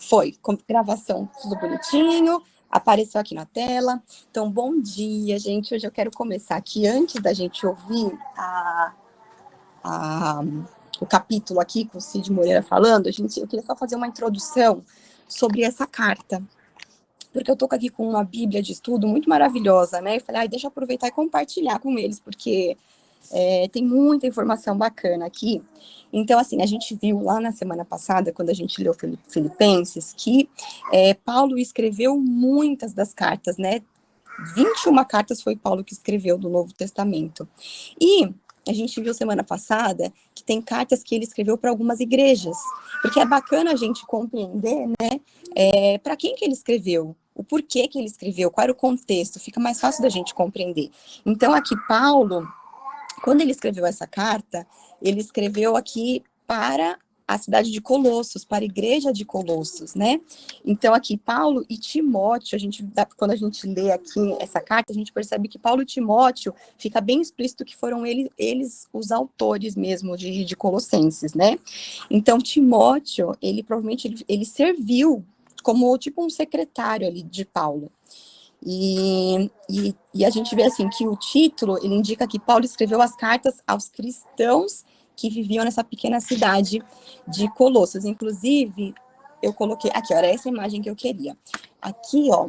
Foi, com gravação tudo bonitinho, apareceu aqui na tela. Então, bom dia, gente. Hoje eu quero começar aqui, antes da gente ouvir o capítulo aqui com o Cid Moreira falando, eu queria só fazer uma introdução sobre essa carta. Porque eu tô aqui com uma bíblia de estudo muito maravilhosa, né? Eu falei, deixa eu aproveitar e compartilhar com eles, porque tem muita informação bacana aqui. Então, assim, a gente viu lá na semana passada, quando a gente leu Filipenses, que Paulo escreveu muitas das cartas, né? 21 cartas foi Paulo que escreveu do Novo Testamento. E a gente viu semana passada que tem cartas que ele escreveu para algumas igrejas, porque é bacana a gente compreender, né, para quem que ele escreveu, o porquê que ele escreveu, qual era o contexto, fica mais fácil da gente compreender. Então, aqui Paulo, quando ele escreveu essa carta, ele escreveu aqui para a cidade de Colossos, para a igreja de Colossos, né? Então, aqui, Paulo e Timóteo, quando a gente lê aqui essa carta, a gente percebe que Paulo e Timóteo, fica bem explícito que foram eles os autores mesmo de Colossenses, né? Então, Timóteo, ele provavelmente, ele serviu como tipo um secretário ali de Paulo. E a gente vê assim que o título, ele indica que Paulo escreveu as cartas aos cristãos que viviam nessa pequena cidade de Colossos. Inclusive, eu coloquei aqui, olha, essa imagem que eu queria. Aqui, ó,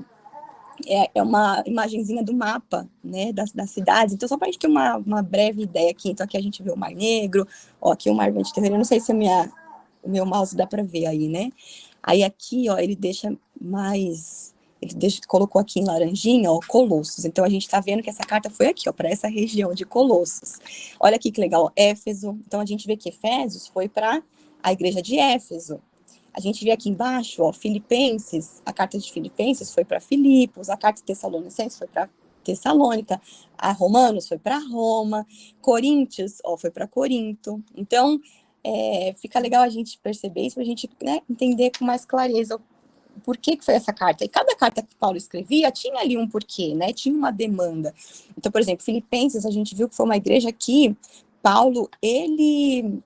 é uma imagenzinha do mapa, né, das cidades. Então, só para a gente ter uma breve ideia aqui. Então, aqui a gente vê o Mar Negro, ó, aqui o Mar Mediterrâneo. Eu não sei se o meu mouse dá para ver aí, né? Aí aqui, ó, ele deixa mais... colocou aqui em laranjinha, ó, Colossos. Então, a gente está vendo que essa carta foi aqui, ó, para essa região de Colossos. Olha aqui que legal, ó, Éfeso. Então, a gente vê que Efésios foi para a igreja de Éfeso. A gente vê aqui embaixo, ó, Filipenses, a carta de Filipenses foi para Filipos, a carta de Tessalonicenses foi para Tessalônica, a Romanos foi para Roma, Coríntios, ó, foi para Corinto. Então, fica legal a gente perceber isso, para a gente, né, entender com mais clareza por que foi essa carta. E cada carta que Paulo escrevia tinha ali um porquê, né? Tinha uma demanda. Então, por exemplo, Filipenses, a gente viu que foi uma igreja que Paulo, ele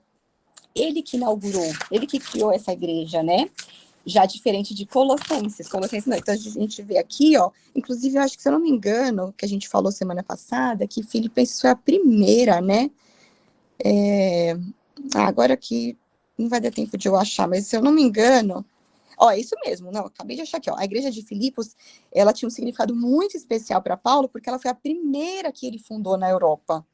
que inaugurou, ele que criou essa igreja, né? Já diferente de Colossenses não. Então, a gente vê aqui, ó, inclusive, eu acho que, se eu não me engano, que a gente falou semana passada, que Filipenses foi a primeira, né? Agora aqui não vai dar tempo de eu achar, mas se eu não me engano, ó, é isso mesmo, não, acabei de achar aqui, ó, a igreja de Filipos, ela tinha um significado muito especial para Paulo, porque ela foi a primeira que ele fundou na Europa,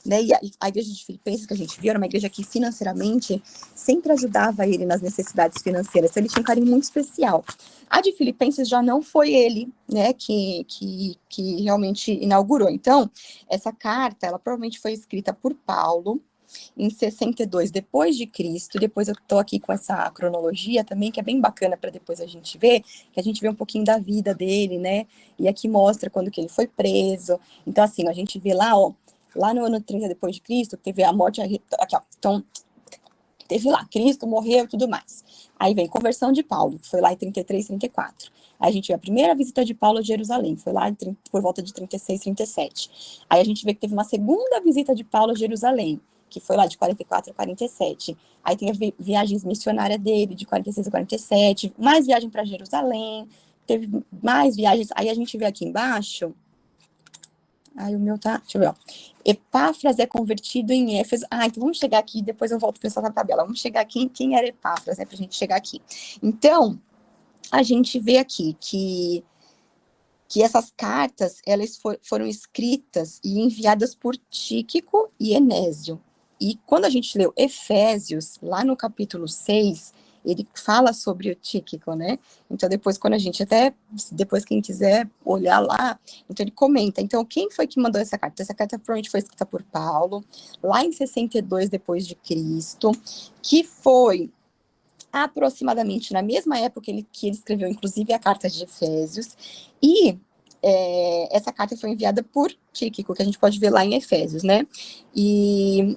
né, e a igreja de Filipenses que a gente viu era uma igreja que financeiramente sempre ajudava ele nas necessidades financeiras, então ele tinha um carinho muito especial. A de Filipenses já não foi ele, né, que realmente inaugurou. Então, essa carta, ela provavelmente foi escrita por Paulo, em 62 depois de Cristo. Depois eu estou aqui com essa cronologia também, que é bem bacana para depois a gente ver, que a gente vê um pouquinho da vida dele, né? E aqui mostra quando que ele foi preso. Então, assim, a gente vê lá, ó, lá no ano 30 depois de Cristo, teve a morte, aqui, ó, então, teve lá, Cristo morreu e tudo mais. Aí vem conversão de Paulo, que foi lá em 33, 34. Aí a gente vê a primeira visita de Paulo a Jerusalém, foi lá por volta de 36, 37. Aí a gente vê que teve uma segunda visita de Paulo a Jerusalém, que foi lá de 44 a 47. Aí tem as viagens missionárias dele, de 46 a 47, mais viagem para Jerusalém, teve mais viagens. Aí a gente vê aqui embaixo, aí o meu tá, deixa eu ver, ó. Epáfras é convertido em Éfeso. Então vamos chegar aqui, depois eu volto para essa tabela. Vamos chegar aqui em quem era Epáfras, né, pra gente chegar aqui. Então, a gente vê aqui que essas cartas, elas foram escritas e enviadas por Tíquico e Enésio. E quando a gente leu Efésios, lá no capítulo 6, ele fala sobre o Tíquico, né? Então, depois, depois quem quiser olhar lá, então ele comenta. Então, quem foi que mandou essa carta? Essa carta provavelmente foi escrita por Paulo, lá em 62 depois de Cristo, que foi aproximadamente na mesma época que ele escreveu, inclusive, a carta de Efésios, e essa carta foi enviada por Tíquico, que a gente pode ver lá em Efésios, né? E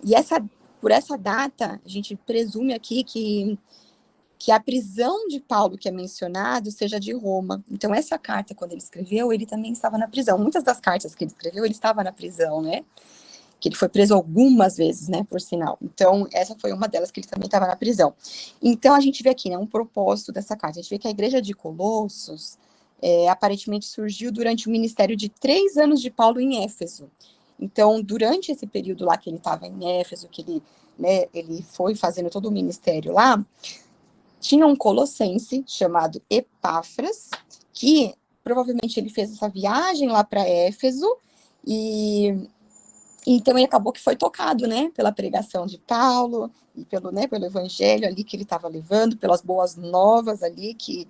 por essa data, a gente presume aqui que a prisão de Paulo, que é mencionado, seja de Roma. Então, essa carta, quando ele escreveu, ele também estava na prisão. Muitas das cartas que ele escreveu, ele estava na prisão, né? que ele foi preso algumas vezes, né, por sinal. Então, essa foi uma delas, que ele também estava na prisão. Então, a gente vê aqui, né, um propósito dessa carta. A gente vê que a igreja de Colossos aparentemente surgiu durante o ministério de 3 anos de Paulo em Éfeso. Então, durante esse período lá que ele estava em Éfeso, que ele, né, ele foi fazendo todo o ministério lá, tinha um colossense chamado Epáfras, que provavelmente ele fez essa viagem lá para Éfeso, e então ele acabou que foi tocado, né, pela pregação de Paulo, e pelo, né, pelo evangelho ali que ele estava levando, pelas boas novas ali que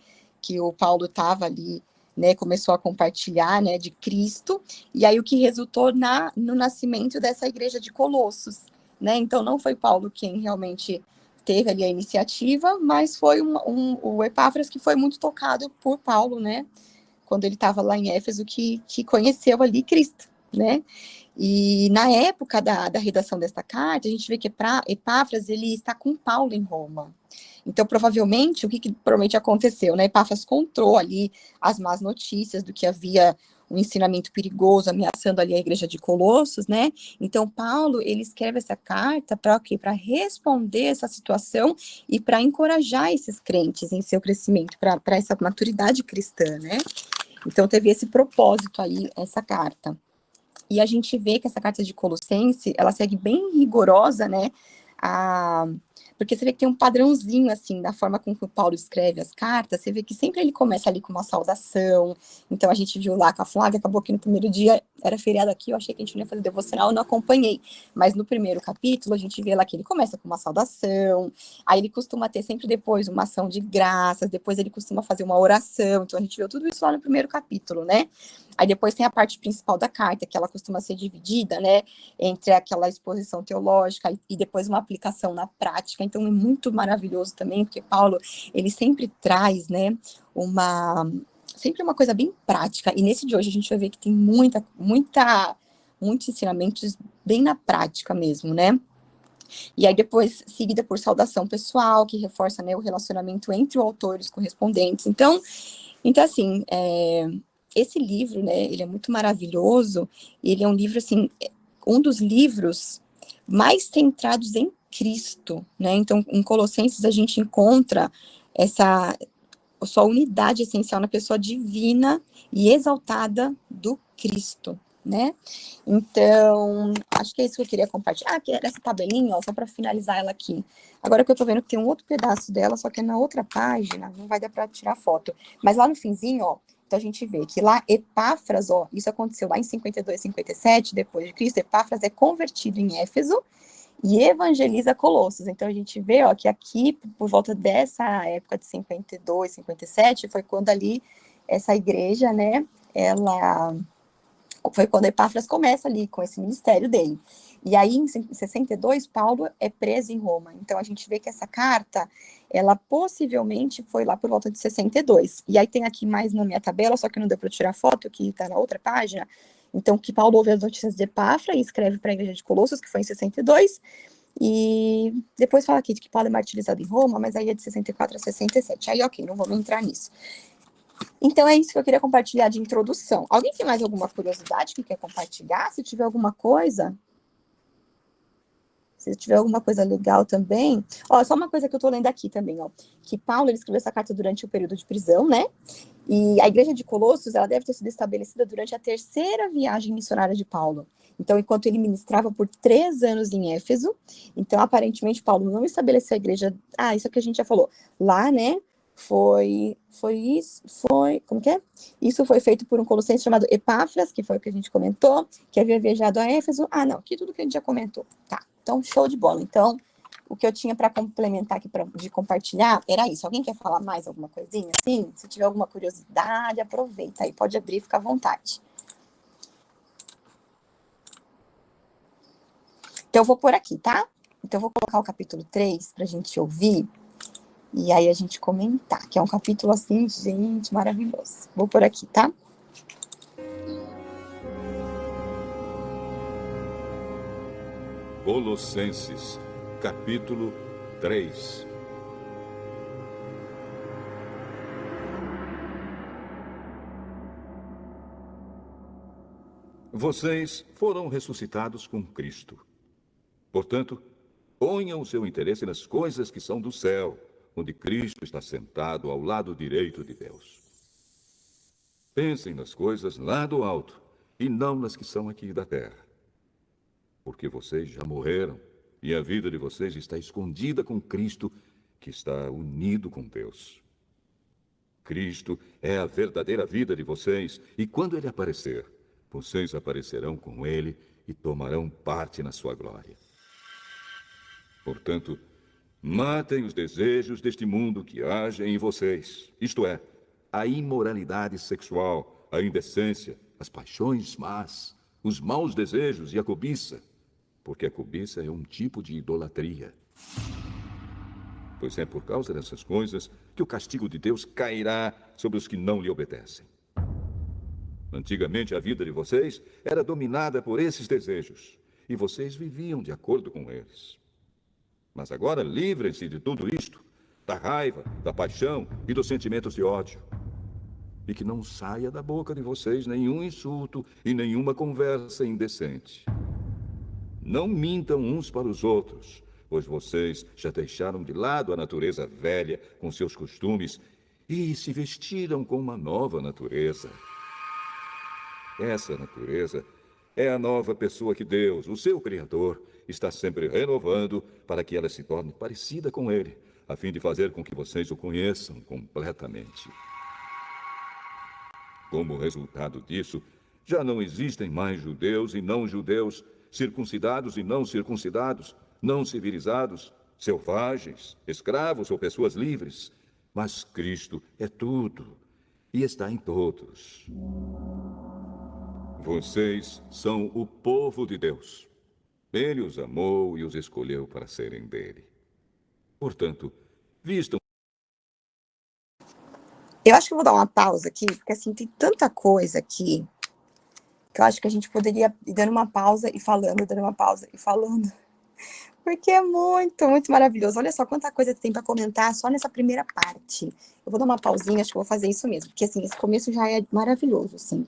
o Paulo estava ali, né, começou a compartilhar, né, de Cristo, e aí o que resultou no nascimento dessa igreja de Colossos, né, então não foi Paulo quem realmente teve ali a iniciativa, mas foi o Epáfras que foi muito tocado por Paulo, né, quando ele estava lá em Éfeso, que conheceu ali Cristo, né. E na época da redação desta carta, a gente vê que Epáfras, ele está com Paulo em Roma. Então, provavelmente, o que provavelmente aconteceu, né? Epáfras contou ali as más notícias do que havia um ensinamento perigoso ameaçando ali a igreja de Colossos, né? Então, Paulo, ele escreve essa carta para o quê? Para responder essa situação e para encorajar esses crentes em seu crescimento, para essa maturidade cristã, né? Então, teve esse propósito aí, essa carta. E a gente vê que essa carta de Colossenses, ela segue bem rigorosa, né? Porque você vê que tem um padrãozinho, assim, da forma como o Paulo escreve as cartas, você vê que sempre ele começa ali com uma saudação. Então, a gente viu lá com a Flávia, acabou que no primeiro dia era feriado aqui, eu achei que a gente não ia fazer devocional, eu não acompanhei. Mas no primeiro capítulo, a gente vê lá que ele começa com uma saudação, aí ele costuma ter sempre depois uma ação de graças, depois ele costuma fazer uma oração, então a gente viu tudo isso lá no primeiro capítulo, né? Aí depois tem a parte principal da carta, que ela costuma ser dividida, né, entre aquela exposição teológica e depois uma aplicação na prática. Então é muito maravilhoso também, porque Paulo, ele sempre traz, né, sempre uma coisa bem prática. E nesse de hoje a gente vai ver que tem muitos ensinamentos bem na prática mesmo, né? E aí depois seguida por saudação pessoal, que reforça, né, o relacionamento entre o autor e os correspondentes. Então assim, esse livro, né, ele é muito maravilhoso, ele é um livro, assim, um dos livros mais centrados em Cristo, né, então em Colossenses a gente encontra essa sua unidade essencial na pessoa divina e exaltada do Cristo, né, então, acho que é isso que eu queria compartilhar, que era essa tabelinha, ó, só para finalizar ela aqui. Agora que eu tô vendo que tem um outro pedaço dela, só que é na outra página, não vai dar para tirar foto, mas lá no finzinho, ó, então a gente vê que lá Epáfras, ó, isso aconteceu lá em 52, 57, depois de Cristo, Epáfras é convertido em Éfeso e evangeliza Colossos. Então a gente vê, ó, que aqui, por volta dessa época de 52, 57, foi quando ali essa igreja, né, ela foi quando Epáfras começa ali com esse ministério dele. E aí, em 62, Paulo é preso em Roma. Então, a gente vê que essa carta, ela possivelmente foi lá por volta de 62. E aí tem aqui mais na minha tabela, só que não deu para tirar foto, que está na outra página. Então, que Paulo ouve as notícias de Epáfras e escreve para a igreja de Colossos, que foi em 62. E depois fala aqui que Paulo é martirizado em Roma, mas aí é de 64 a 67. Aí, ok, não vamos entrar nisso. Então, é isso que eu queria compartilhar de introdução. Alguém tem mais alguma curiosidade que quer compartilhar? Se tiver alguma coisa, se tiver alguma coisa legal também. Ó, só uma coisa que eu tô lendo aqui também, ó. Que Paulo, ele escreveu essa carta durante o período de prisão, né? E a igreja de Colossos, ela deve ter sido estabelecida durante a terceira viagem missionária de Paulo. Então, enquanto ele ministrava por 3 anos em Éfeso, então, aparentemente, Paulo não estabeleceu a igreja... Ah, isso que a gente já falou. Lá, né? Como que é? Isso foi feito por um colossense chamado Epáfras, que foi o que a gente comentou, que havia viajado a Éfeso. Ah, não, aqui tudo que a gente já comentou. Tá, então show de bola. Então, o que eu tinha para complementar aqui, de compartilhar, era isso. Alguém quer falar mais alguma coisinha? Sim, se tiver alguma curiosidade, aproveita aí, pode abrir, fica à vontade. Então, eu vou por aqui, tá? Então, eu vou colocar o capítulo 3 para a gente ouvir. E aí a gente comentar, que é um capítulo assim, gente, maravilhoso. Vou por aqui, tá? Colossenses, capítulo 3. Vocês foram ressuscitados com Cristo. Portanto, ponham o seu interesse nas coisas que são do céu, onde Cristo está sentado ao lado direito de Deus. Pensem nas coisas lá do alto e não nas que são aqui da terra. Porque vocês já morreram e a vida de vocês está escondida com Cristo, que está unido com Deus. Cristo é a verdadeira vida de vocês, e quando Ele aparecer, vocês aparecerão com Ele e tomarão parte na sua glória. Portanto, matem os desejos deste mundo que agem em vocês, isto é, a imoralidade sexual, a indecência, as paixões más, os maus desejos e a cobiça, porque a cobiça é um tipo de idolatria. Pois é por causa dessas coisas que o castigo de Deus cairá sobre os que não lhe obedecem. Antigamente a vida de vocês era dominada por esses desejos, e vocês viviam de acordo com eles. Mas agora livrem-se de tudo isto, da raiva, da paixão e dos sentimentos de ódio. E que não saia da boca de vocês nenhum insulto e nenhuma conversa indecente. Não mintam uns para os outros, pois vocês já deixaram de lado a natureza velha com seus costumes e se vestiram com uma nova natureza. Essa natureza é a nova pessoa que Deus, o seu Criador, está sempre renovando para que ela se torne parecida com Ele, a fim de fazer com que vocês o conheçam completamente. Como resultado disso, já não existem mais judeus e não-judeus, circuncidados e não circuncidados, não civilizados, selvagens, escravos ou pessoas livres. Mas Cristo é tudo e está em todos. Vocês são o povo de Deus. Ele os amou e os escolheu para serem dele. Portanto, vistam. Eu acho que eu vou dar uma pausa aqui, porque assim, tem tanta coisa aqui, que eu acho que a gente poderia ir dando uma pausa e falando, dando uma pausa e falando. Porque é muito, muito maravilhoso. Olha só quanta coisa tem para comentar só nessa primeira parte. Eu vou dar uma pausinha, acho que eu vou fazer isso mesmo, porque assim, esse começo já é maravilhoso, assim.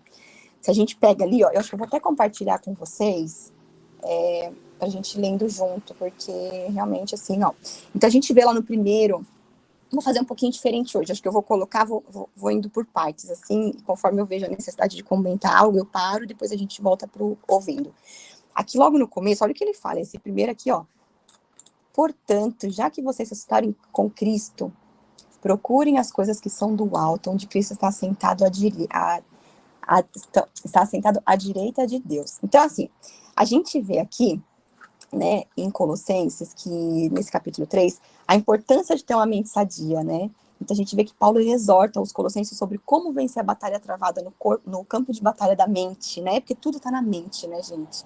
Se a gente pega ali, ó, eu acho que eu vou até compartilhar com vocês, pra gente lendo junto, porque realmente assim, ó. Então a gente vê lá no primeiro, vou fazer um pouquinho diferente hoje, acho que eu vou colocar, vou indo por partes, assim, conforme eu vejo a necessidade de comentar algo, eu paro, depois a gente volta pro ouvindo. Aqui logo no começo, olha o que ele fala, esse primeiro aqui, ó. Portanto, já que vocês ressuscitaram com Cristo, procurem as coisas que são do alto, onde Cristo está sentado está sentado à direita de Deus. Então, assim, a gente vê aqui, né, em Colossenses, que nesse capítulo 3, a importância de ter uma mente sadia, né? Então a gente vê que Paulo exorta os colossenses sobre como vencer a batalha travada no campo de batalha da mente, né? Porque tudo está na mente, né, gente?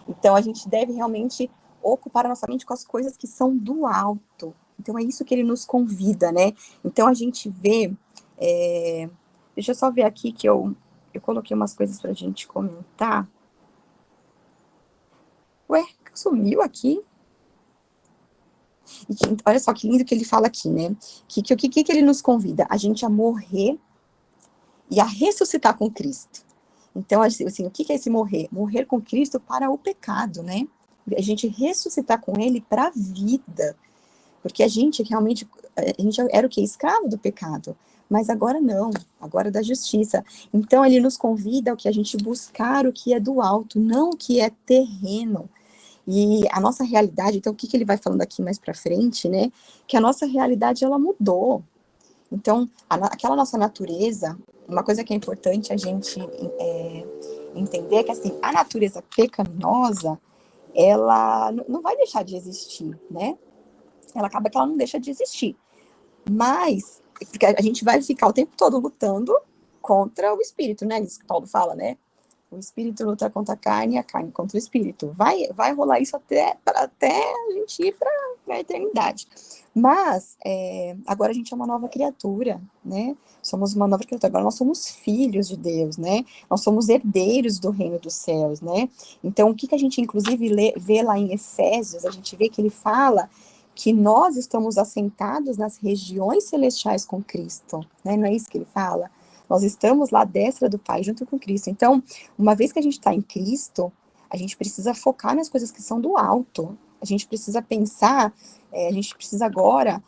Então a gente deve realmente ocupar a nossa mente com as coisas que são do alto. Então é isso que ele nos convida, né? Então a gente vê, deixa eu só ver aqui que eu coloquei umas coisas pra gente comentar. Ué, sumiu aqui? E olha só que lindo que ele fala aqui, né? Que ele nos convida? A gente a morrer e a ressuscitar com Cristo. Então, assim, o que é esse morrer? Morrer com Cristo para o pecado, né? A gente ressuscitar com Ele para a vida. Porque a gente realmente, a gente era o quê? Escravo do pecado. Mas agora não, agora é da justiça. Então, ele nos convida ao que a gente buscar o que é do alto, não o que é terreno. E a nossa realidade, então, o que ele vai falando aqui mais para frente, né? Que a nossa realidade, ela mudou. Então, aquela nossa natureza, uma coisa que é importante a gente entender é que, assim, a natureza pecaminosa, ela não vai deixar de existir, né? Ela acaba que ela não deixa de existir. Mas, porque a gente vai ficar o tempo todo lutando contra o espírito, né? Isso que Paulo fala, né? O espírito luta contra a carne e a carne contra o espírito. Vai rolar isso até a gente ir para a eternidade. Mas, agora a gente é uma nova criatura, né? Somos uma nova criatura. Agora nós somos filhos de Deus, né? Nós somos herdeiros do reino dos céus, né? Então, o que a gente, inclusive, vê lá em Efésios, a gente vê que ele fala que nós estamos assentados nas regiões celestiais com Cristo, né? Não é isso que ele fala? Nós estamos lá à destra do Pai, junto com Cristo. Então, uma vez que a gente está em Cristo, a gente precisa focar nas coisas que são do alto. A gente precisa pensar, a gente precisa agora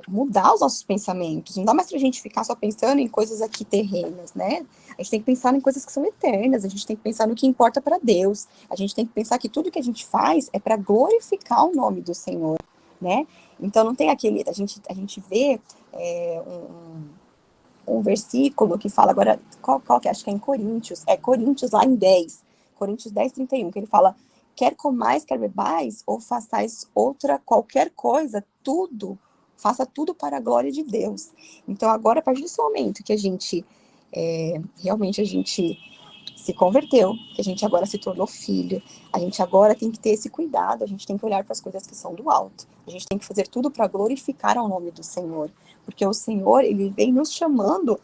mudar os nossos pensamentos. Não dá mais pra gente ficar só pensando em coisas aqui terrenas, né? A gente tem que pensar em coisas que são eternas, a gente tem que pensar no que importa para Deus. A gente tem que pensar que tudo que a gente faz é para glorificar o nome do Senhor, né? Então não tem aquele, a gente vê um versículo que fala agora, qual que é? Acho que é em Coríntios lá em 10, Coríntios 10, 31, que ele fala, quer comais, quer bebais, ou façais qualquer coisa, faça tudo para a glória de Deus. Então agora, a partir desse momento que a gente, realmente a gente se converteu, que a gente agora se tornou filho, a gente agora tem que ter esse cuidado, a gente tem que olhar para as coisas que são do alto, a gente tem que fazer tudo para glorificar ao nome do Senhor, porque o Senhor, ele vem nos chamando,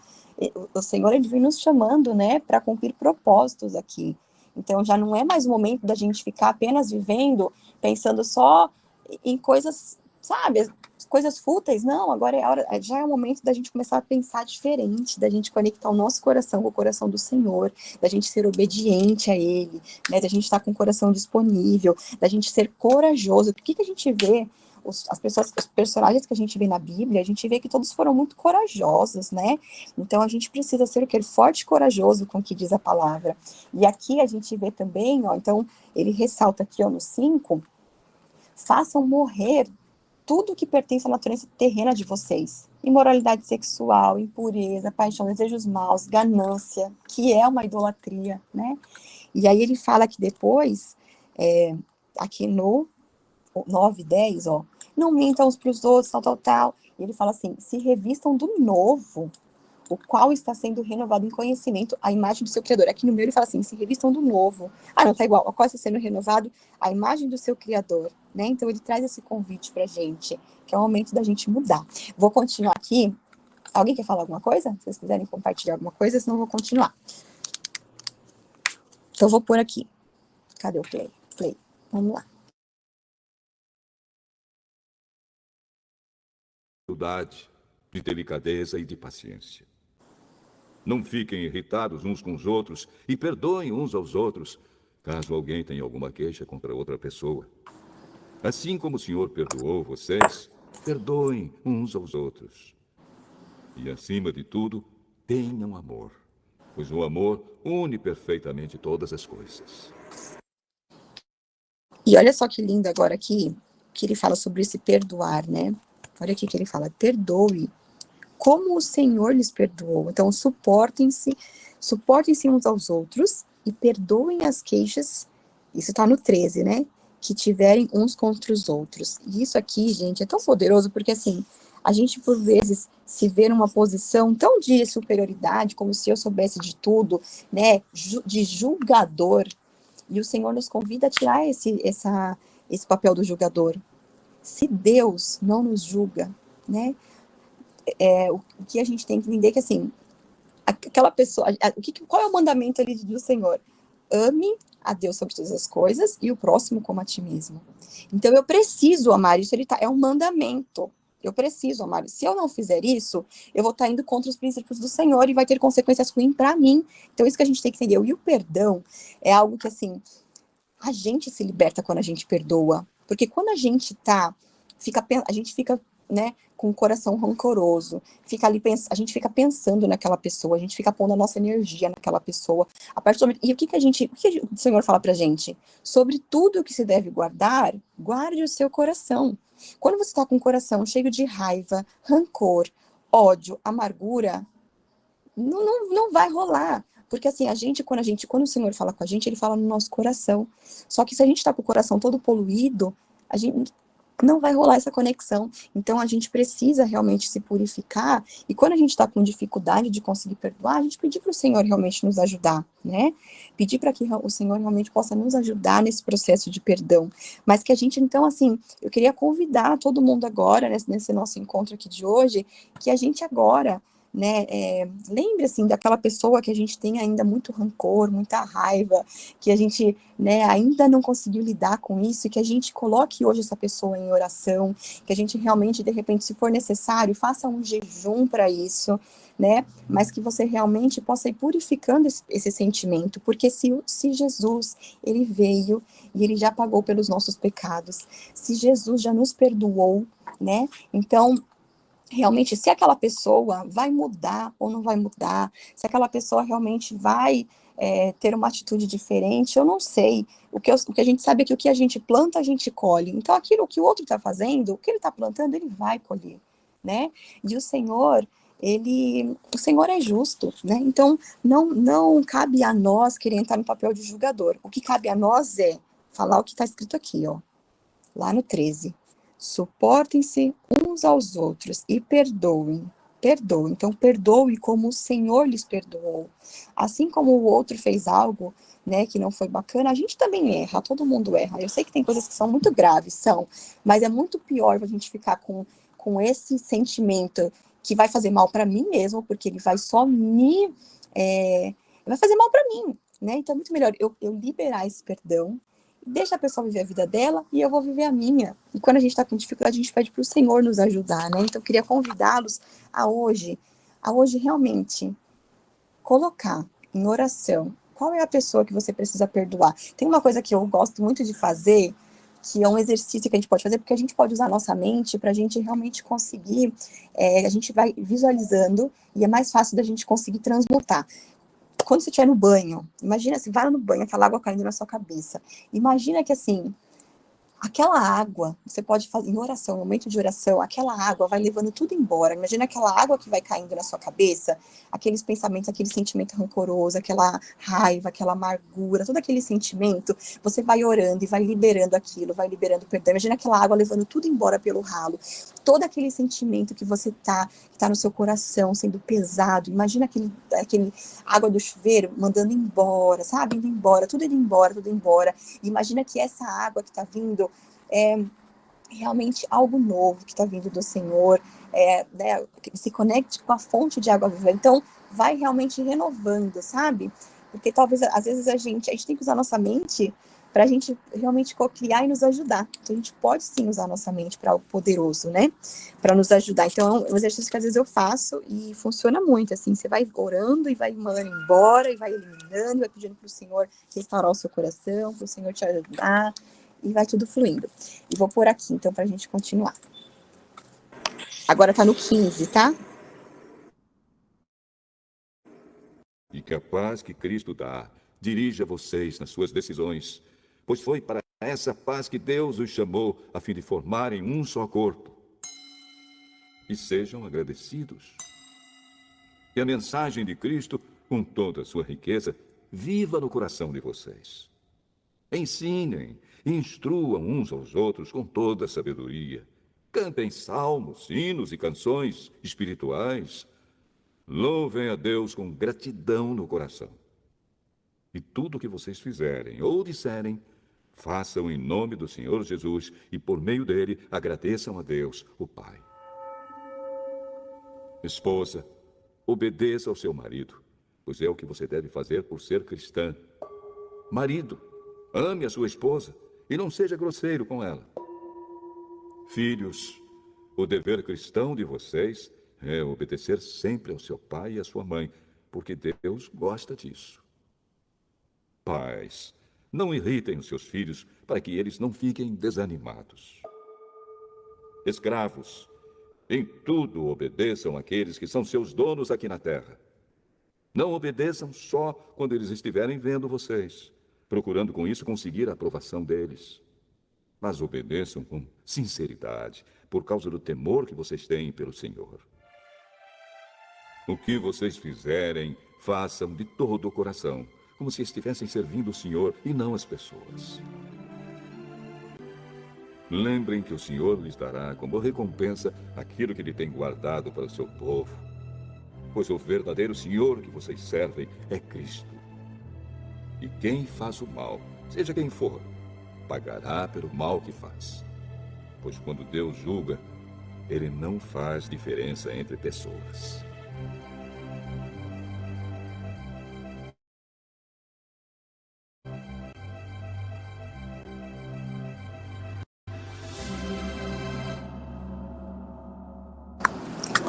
né, para cumprir propósitos aqui. Então já não é mais o momento da gente ficar apenas vivendo, pensando só em coisas, sabe, coisas fúteis, não, agora já é o momento da gente começar a pensar diferente, da gente conectar o nosso coração com o coração do Senhor, da gente ser obediente a Ele, né, da gente estar com o coração disponível, da gente ser corajoso. Por que a gente vê os personagens que a gente vê na Bíblia, a gente vê que todos foram muito corajosos, né? Então a gente precisa ser aquele forte e corajoso com o que diz a palavra. E aqui a gente vê também, ó, então ele ressalta aqui, ó, no 5, façam morrer tudo que pertence à natureza terrena de vocês. Imoralidade sexual, impureza, paixão, desejos maus, ganância, que é uma idolatria, né? E aí ele fala que depois, aqui no 9, 10, ó, não mintam uns para os outros, tal. E ele fala assim, se revistam do novo, o qual está sendo renovado em conhecimento a imagem do seu Criador. Aqui no meio ele fala assim, se revistam do novo. Ah, não, tá igual. O qual está sendo renovado a imagem do seu Criador, né? Então ele traz esse convite pra gente, que é o momento da gente mudar. Vou continuar aqui. Alguém quer falar alguma coisa? Se vocês quiserem compartilhar alguma coisa, senão eu vou continuar. Então eu vou pôr aqui. Cadê o play? Vamos lá. De delicadeza e de paciência. Não fiquem irritados uns com os outros e perdoem uns aos outros, caso alguém tenha alguma queixa contra outra pessoa. Assim como o Senhor perdoou vocês, perdoem uns aos outros. E, acima de tudo, tenham amor, pois o amor une perfeitamente todas as coisas. E olha só que lindo agora aqui, que ele fala sobre esse perdoar, né? Olha aqui que ele fala, perdoe como o Senhor lhes perdoou. Então, suportem-se uns aos outros e perdoem as queixas, isso está no 13, né? Que tiverem uns contra os outros. E isso aqui, gente, é tão poderoso, porque assim, a gente por vezes se vê numa posição tão de superioridade, como se eu soubesse de tudo, né? De julgador. E o Senhor nos convida a tirar esse papel do julgador. Se Deus não nos julga, né? O que a gente tem que entender é que, assim, aquela pessoa, qual é o mandamento ali do Senhor? Ame a Deus sobre todas as coisas e o próximo como a ti mesmo. Então, eu preciso amar isso, é um mandamento. Eu preciso amar. Se eu não fizer isso, eu vou estar indo contra os princípios do Senhor e vai ter consequências ruins para mim. Então, isso que a gente tem que entender. E o perdão é algo que, assim, a gente se liberta quando a gente perdoa. Porque quando a gente a gente fica, né, com o coração rancoroso, a gente fica pensando naquela pessoa, a gente fica pondo a nossa energia naquela pessoa. E o que o Senhor fala pra gente? Sobre tudo que se deve guardar, guarde o seu coração. Quando você está com o coração cheio de raiva, rancor, ódio, amargura, não vai rolar. Porque assim, quando o Senhor fala com a gente, ele fala no nosso coração. Só que se a gente está com o coração todo poluído, a gente não vai rolar essa conexão. Então a gente precisa realmente se purificar. E quando a gente está com dificuldade de conseguir perdoar, a gente pedir para o Senhor realmente nos ajudar, né? Pedir para que o Senhor realmente possa nos ajudar nesse processo de perdão. Mas que a gente, então, assim, eu queria convidar todo mundo agora, nesse nosso encontro aqui de hoje, que a gente agora né? Lembre, assim, daquela pessoa que a gente tem ainda muito rancor, muita raiva, que a gente, né, ainda não conseguiu lidar com isso, e que a gente coloque hoje essa pessoa em oração, que a gente realmente, de repente, se for necessário, faça um jejum para isso, né? Mas que você realmente possa ir purificando esse sentimento, porque se Jesus, ele veio e ele já pagou pelos nossos pecados, se Jesus já nos perdoou, né? Então, realmente, se aquela pessoa vai mudar ou não vai mudar, se aquela pessoa realmente vai ter uma atitude diferente, eu não sei. O que a gente sabe é que o que a gente planta, a gente colhe. Então, aquilo que o outro está fazendo, o que ele está plantando, ele vai colher, né? E o Senhor é justo, né? Então, não cabe a nós querer entrar no papel de julgador. O que cabe a nós é falar o que está escrito aqui, ó, lá no 13. Suportem-se uns aos outros e perdoem. Perdoem. Então, perdoe como o Senhor lhes perdoou. Assim como o outro fez algo, né, que não foi bacana, a gente também erra, todo mundo erra. Eu sei que tem coisas que são muito graves, mas é muito pior a gente ficar com esse sentimento que vai fazer mal para mim mesmo, porque ele vai só vai fazer mal para mim, né? Então é muito melhor eu liberar esse perdão, deixa a pessoa viver a vida dela e eu vou viver a minha. E quando a gente está com dificuldade, a gente pede para o Senhor nos ajudar, né? Então, eu queria convidá-los a hoje realmente colocar em oração qual é a pessoa que você precisa perdoar. Tem uma coisa que eu gosto muito de fazer, que é um exercício que a gente pode fazer, porque a gente pode usar a nossa mente para a gente realmente conseguir, a gente vai visualizando e é mais fácil da gente conseguir transmutar. Quando você estiver no banho, imagina, você vai no banho, aquela água caindo na sua cabeça. Imagina que, assim, aquela água, você pode fazer em oração, no momento de oração, aquela água vai levando tudo embora. Imagina aquela água que vai caindo na sua cabeça, aqueles pensamentos, aquele sentimento rancoroso, aquela raiva, aquela amargura, todo aquele sentimento, você vai orando e vai liberando aquilo, vai liberando perdão. Imagina aquela água levando tudo embora pelo ralo. Todo aquele sentimento que você que tá no seu coração, sendo pesado. Imagina aquele água do chuveiro mandando embora, sabe? Indo embora, tudo indo embora, tudo embora. Imagina que essa água que está vindo é realmente algo novo que está vindo do Senhor, né, que se conecte com a fonte de água viva. Então, vai realmente renovando, sabe? Porque talvez, às vezes, a gente tem que usar nossa mente para a gente realmente criar e nos ajudar. Então, a gente pode sim usar nossa mente para algo poderoso, né? Para nos ajudar. Então, é um exercício que às vezes eu faço e funciona muito, assim, você vai orando e vai mandando embora, e vai eliminando, vai pedindo para o Senhor restaurar o seu coração, para o Senhor te ajudar, e vai tudo fluindo. E vou por aqui, então, para a gente continuar. Agora tá no 15, tá? E que a paz que Cristo dá dirija vocês nas suas decisões, pois foi para essa paz que Deus os chamou a fim de formarem um só corpo. E sejam agradecidos. E a mensagem de Cristo, com toda a sua riqueza, viva no coração de vocês. Ensinem e instruam uns aos outros com toda a sabedoria. Cantem salmos, hinos e canções espirituais. Louvem a Deus com gratidão no coração. E tudo o que vocês fizerem ou disserem, façam em nome do Senhor Jesus e, por meio dele, agradeçam a Deus, o Pai. Esposa, obedeça ao seu marido, pois é o que você deve fazer por ser cristã. Marido, ame a sua esposa e não seja grosseiro com ela. Filhos, o dever cristão de vocês é obedecer sempre ao seu pai e à sua mãe, porque Deus gosta disso. Pais, não irritem os seus filhos para que eles não fiquem desanimados. Escravos, em tudo obedeçam àqueles que são seus donos aqui na terra. Não obedeçam só quando eles estiverem vendo vocês, procurando com isso conseguir a aprovação deles. Mas obedeçam com sinceridade, por causa do temor que vocês têm pelo Senhor. O que vocês fizerem, façam de todo o coração, como se estivessem servindo o Senhor e não as pessoas. Lembrem que o Senhor lhes dará como recompensa aquilo que ele tem guardado para o seu povo, pois o verdadeiro Senhor que vocês servem é Cristo. E quem faz o mal, seja quem for, pagará pelo mal que faz. Pois quando Deus julga, ele não faz diferença entre pessoas.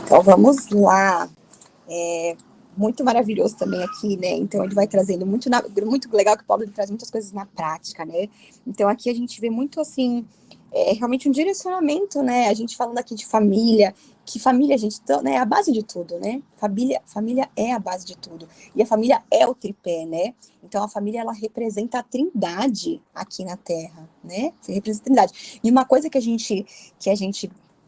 Então vamos lá. Muito maravilhoso também aqui, né? Então ele vai trazendo muito legal que o Paulo traz muitas coisas na prática, né? Então aqui a gente vê muito assim, realmente um direcionamento, né? A gente falando aqui de família, que família, gente, né, é a base de tudo, né? Família é a base de tudo. E a família é o tripé, né? Então a família, ela representa a trindade aqui na Terra, né? Representa a trindade. E uma coisa que a gente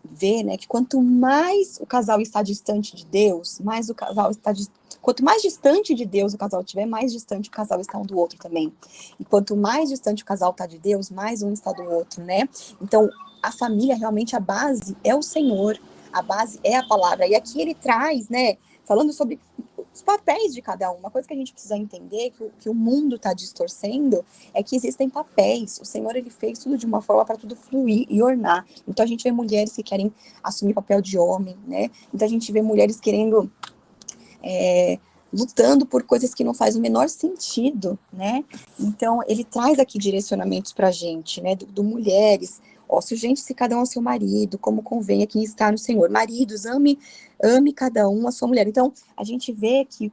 vê, né, que quanto mais o casal está distante de Deus, mais o casal está quanto mais distante de Deus o casal estiver, mais distante o casal está um do outro também. E quanto mais distante o casal está de Deus, mais um está do outro, né? Então, a família, realmente, a base é o Senhor, a base é a palavra. E aqui ele traz, né, falando sobre os papéis de cada um. Uma coisa que a gente precisa entender, que o mundo está distorcendo, é que existem papéis. O Senhor, ele fez tudo de uma forma para tudo fluir e ornar. Então a gente vê mulheres que querem assumir papel de homem, né? Então a gente vê mulheres querendo lutando por coisas que não faz o menor sentido, né? Então ele traz aqui direcionamentos para a gente, né? Do mulheres, sujeitem-se cada um ao seu marido, como convém a quem está no Senhor. Maridos, ame cada um a sua mulher. Então a gente vê que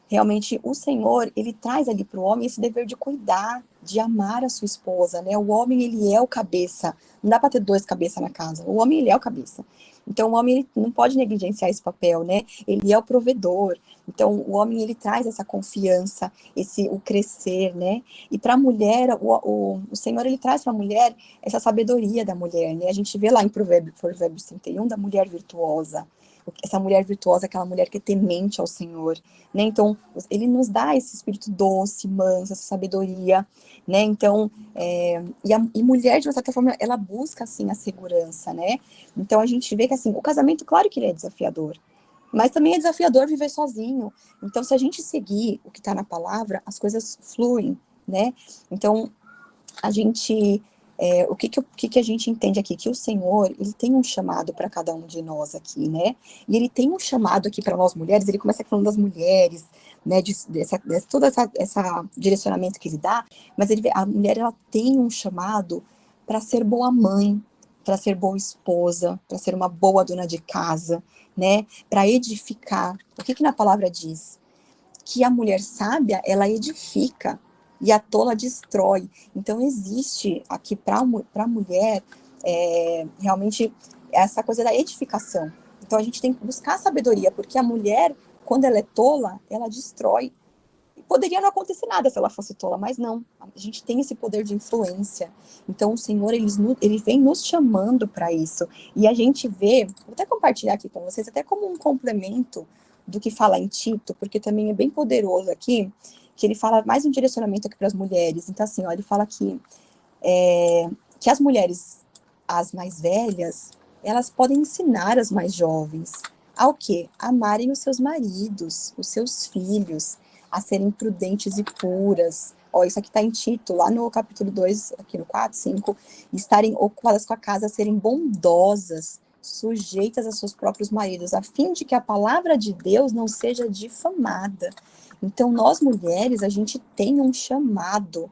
realmente o Senhor, ele traz ali para o homem esse dever de cuidar, de amar a sua esposa, né? O homem, ele é o cabeça. Não dá para ter dois cabeças na casa. O homem, ele é o cabeça. Então, o homem, ele não pode negligenciar esse papel, né? Ele é o provedor. Então, o homem, ele traz essa confiança, o crescer, né? E para a mulher, o Senhor, ele traz para a mulher essa sabedoria da mulher, né? A gente vê lá em Provérbios 31, da mulher virtuosa. Essa mulher virtuosa, aquela mulher que é temente ao Senhor, né? Então, ele nos dá esse espírito doce, manso, essa sabedoria, né? Então, e mulher, de uma certa forma, ela busca, assim, a segurança, né? Então, a gente vê que, assim, o casamento, claro que ele é desafiador, mas também é desafiador viver sozinho. Então, se a gente seguir o que está na palavra, as coisas fluem, né? Então, a gente... o que a gente entende aqui? Que o Senhor, ele tem um chamado para cada um de nós aqui, né? E ele tem um chamado aqui para nós mulheres, ele começa falando das mulheres, né? Todo essa direcionamento que ele dá, mas a mulher, ela tem um chamado para ser boa mãe, para ser boa esposa, para ser uma boa dona de casa, né? Para edificar. O que na palavra diz? Que a mulher sábia, ela edifica, e a tola destrói. Então, existe aqui para a mulher, realmente, essa coisa da edificação. Então, a gente tem que buscar a sabedoria, porque a mulher, quando ela é tola, ela destrói. Poderia não acontecer nada se ela fosse tola, mas não. A gente tem esse poder de influência. Então, o Senhor, ele vem nos chamando para isso. E a gente vê, vou até compartilhar aqui com vocês, até como um complemento do que fala em Tito, porque também é bem poderoso aqui, que ele fala mais um direcionamento aqui para as mulheres. Então, assim, ele fala que as mulheres, as mais velhas, elas podem ensinar as mais jovens ao quê? Amarem os seus maridos, os seus filhos, a serem prudentes e puras. Isso aqui está em Tito, lá no capítulo 2, aqui no 4, 5, estarem ocupadas com a casa, serem bondosas, sujeitas a seus próprios maridos, a fim de que a palavra de Deus não seja difamada. Então, nós mulheres, a gente tem um chamado.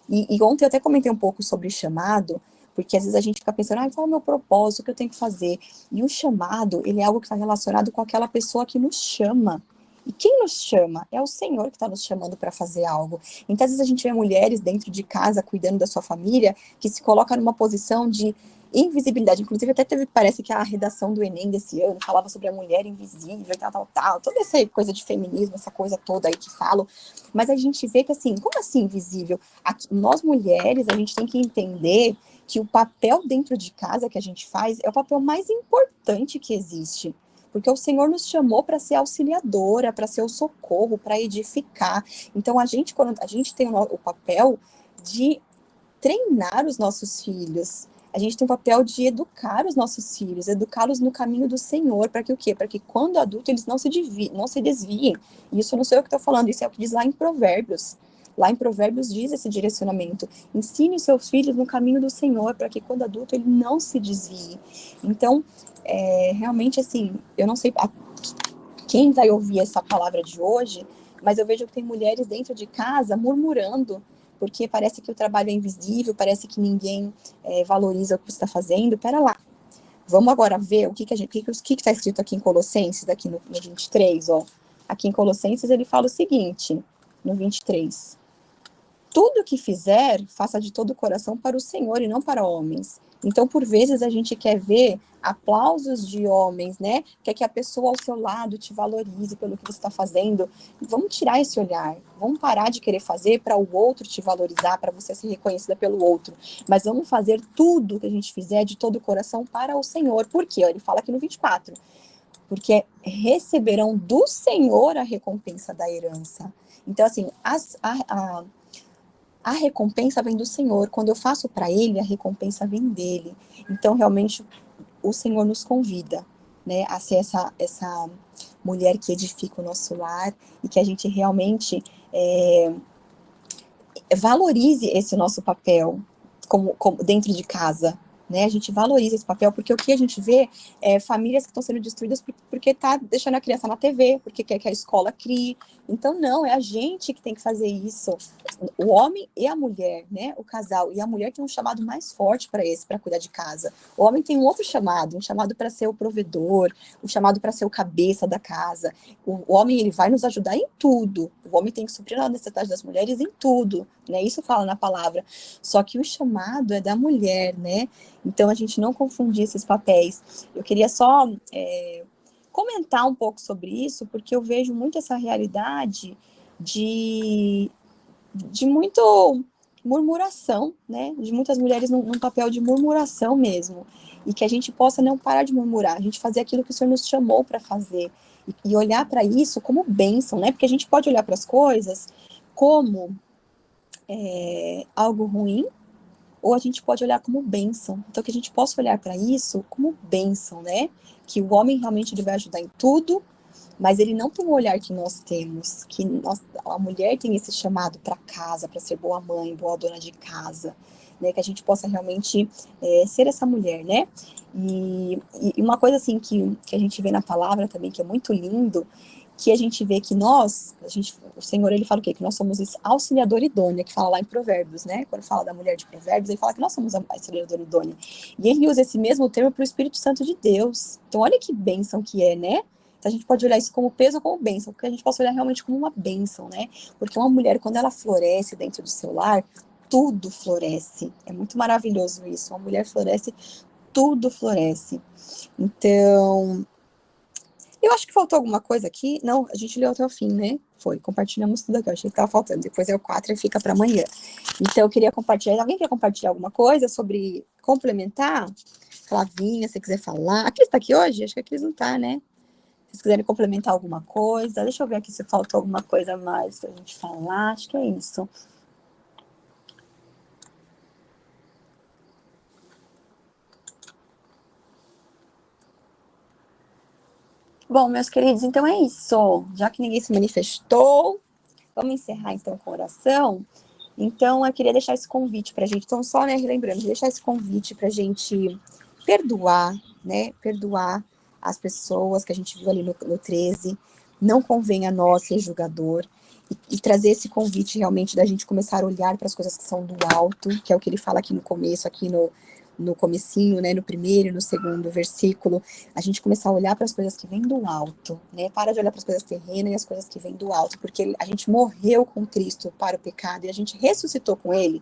E ontem eu até comentei um pouco sobre chamado, porque às vezes a gente fica pensando, qual é o meu propósito, o que eu tenho que fazer? E o chamado, ele é algo que está relacionado com aquela pessoa que nos chama. E quem nos chama? É o Senhor que está nos chamando para fazer algo. Então, às vezes a gente vê mulheres dentro de casa, cuidando da sua família, que se colocam numa posição de invisibilidade. Inclusive, até parece que a redação do Enem desse ano falava sobre a mulher invisível e tal. Toda essa coisa de feminismo, essa coisa toda aí que falam. Mas a gente vê que, assim, como assim invisível? Nós mulheres, a gente tem que entender que o papel dentro de casa que a gente faz é o papel mais importante que existe. Porque o Senhor nos chamou para ser auxiliadora, para ser o socorro, para edificar. Então, quando a gente tem o papel de treinar os nossos filhos, a gente tem o papel de educar os nossos filhos, educá-los no caminho do Senhor, para que o quê? Para que quando adulto eles não se desviem. E isso não sou eu que estou falando, isso é o que diz lá em Provérbios. Lá em Provérbios diz esse direcionamento. Ensine os seus filhos no caminho do Senhor, para que quando adulto ele não se desvie. Então, realmente, assim, eu não sei quem vai ouvir essa palavra de hoje, mas eu vejo que tem mulheres dentro de casa murmurando, porque parece que o trabalho é invisível, parece que ninguém valoriza o que você está fazendo. Pera lá, vamos agora ver o que está escrito aqui em Colossenses, aqui no 23, ó. Aqui em Colossenses ele fala o seguinte, no 23. Tudo que fizer, faça de todo o coração para o Senhor e não para homens. Então, por vezes, a gente quer ver aplausos de homens, né? Quer que a pessoa ao seu lado te valorize pelo que você está fazendo. Vamos tirar esse olhar. Vamos parar de querer fazer para o outro te valorizar, para você ser reconhecida pelo outro. Mas vamos fazer tudo que a gente fizer de todo o coração para o Senhor. Por quê? Ele fala aqui no 24. Porque receberão do Senhor a recompensa da herança. Então, assim, a recompensa vem do Senhor. Quando eu faço para Ele, a recompensa vem dele. Então, realmente, o Senhor nos convida, né, a ser essa mulher que edifica o nosso lar e que a gente realmente valorize esse nosso papel como dentro de casa, né? A gente valoriza esse papel, porque o que a gente vê é famílias que estão sendo destruídas porque tá deixando a criança na TV, porque quer que a escola crie. Então, não, é a gente que tem que fazer isso. O homem e a mulher, né? O casal. E a mulher tem um chamado mais forte para cuidar de casa. O homem tem um outro chamado, um chamado para ser o provedor, um chamado para ser o cabeça da casa. O homem, ele vai nos ajudar em tudo. O homem tem que suprir a necessidade das mulheres em tudo, né? Isso fala na palavra. Só que o chamado é da mulher, né? Então, a gente não confundir esses papéis. Eu queria só comentar um pouco sobre isso, porque eu vejo muito essa realidade de muito murmuração, né? De muitas mulheres num papel de murmuração mesmo. E que a gente possa não parar de murmurar, a gente fazer aquilo que o Senhor nos chamou para fazer. E olhar para isso como bênção, né? Porque a gente pode olhar para as coisas como algo ruim, ou a gente pode olhar como bênção. Então, que a gente possa olhar para isso como bênção, né? Que o homem realmente ele vai ajudar em tudo, mas ele não tem o olhar que nós temos, que a mulher tem esse chamado para casa, para ser boa mãe, boa dona de casa, né? Que a gente possa realmente ser essa mulher, né? E uma coisa assim que a gente vê na palavra também, que é muito lindo, que a gente vê que o Senhor, ele fala o quê? Que nós somos esse auxiliador idônea, que fala lá em Provérbios, né? Quando fala da mulher de Provérbios, ele fala que nós somos a auxiliadora idônea. E ele usa esse mesmo termo para o Espírito Santo de Deus. Então, olha que bênção que é, né? Então, a gente pode olhar isso como peso ou como bênção, porque a gente pode olhar realmente como uma bênção, né? Porque uma mulher, quando ela floresce dentro do seu lar, tudo floresce. É muito maravilhoso isso. Uma mulher floresce, tudo floresce. Então, eu acho que faltou alguma coisa aqui. Não, a gente leu até o fim, né? Foi, compartilhamos tudo aqui. Eu achei que estava faltando. Depois é o 4 e fica para amanhã. Então, eu queria compartilhar. Alguém quer compartilhar alguma coisa sobre complementar? Flavinha, se você quiser falar. A Cris está aqui hoje? Acho que a Cris não está, né? Se vocês quiserem complementar alguma coisa. Deixa eu ver aqui se faltou alguma coisa a mais para a gente falar. Acho que é isso. Bom, meus queridos, então é isso. Já que ninguém se manifestou, vamos encerrar então com oração. Então, eu queria deixar esse convite para a gente. Então, só, né, relembrando, deixar esse convite para a gente perdoar, né? Perdoar as pessoas que a gente viu ali no 13. Não convém a nós ser julgador. E trazer esse convite realmente da gente começar a olhar para as coisas que são do alto, que é o que ele fala aqui no começo, aqui no comecinho, né, no primeiro e no segundo versículo, a gente começar a olhar para as coisas que vêm do alto, né, para de olhar para as coisas terrenas e as coisas que vêm do alto, porque a gente morreu com Cristo para o pecado e a gente ressuscitou com Ele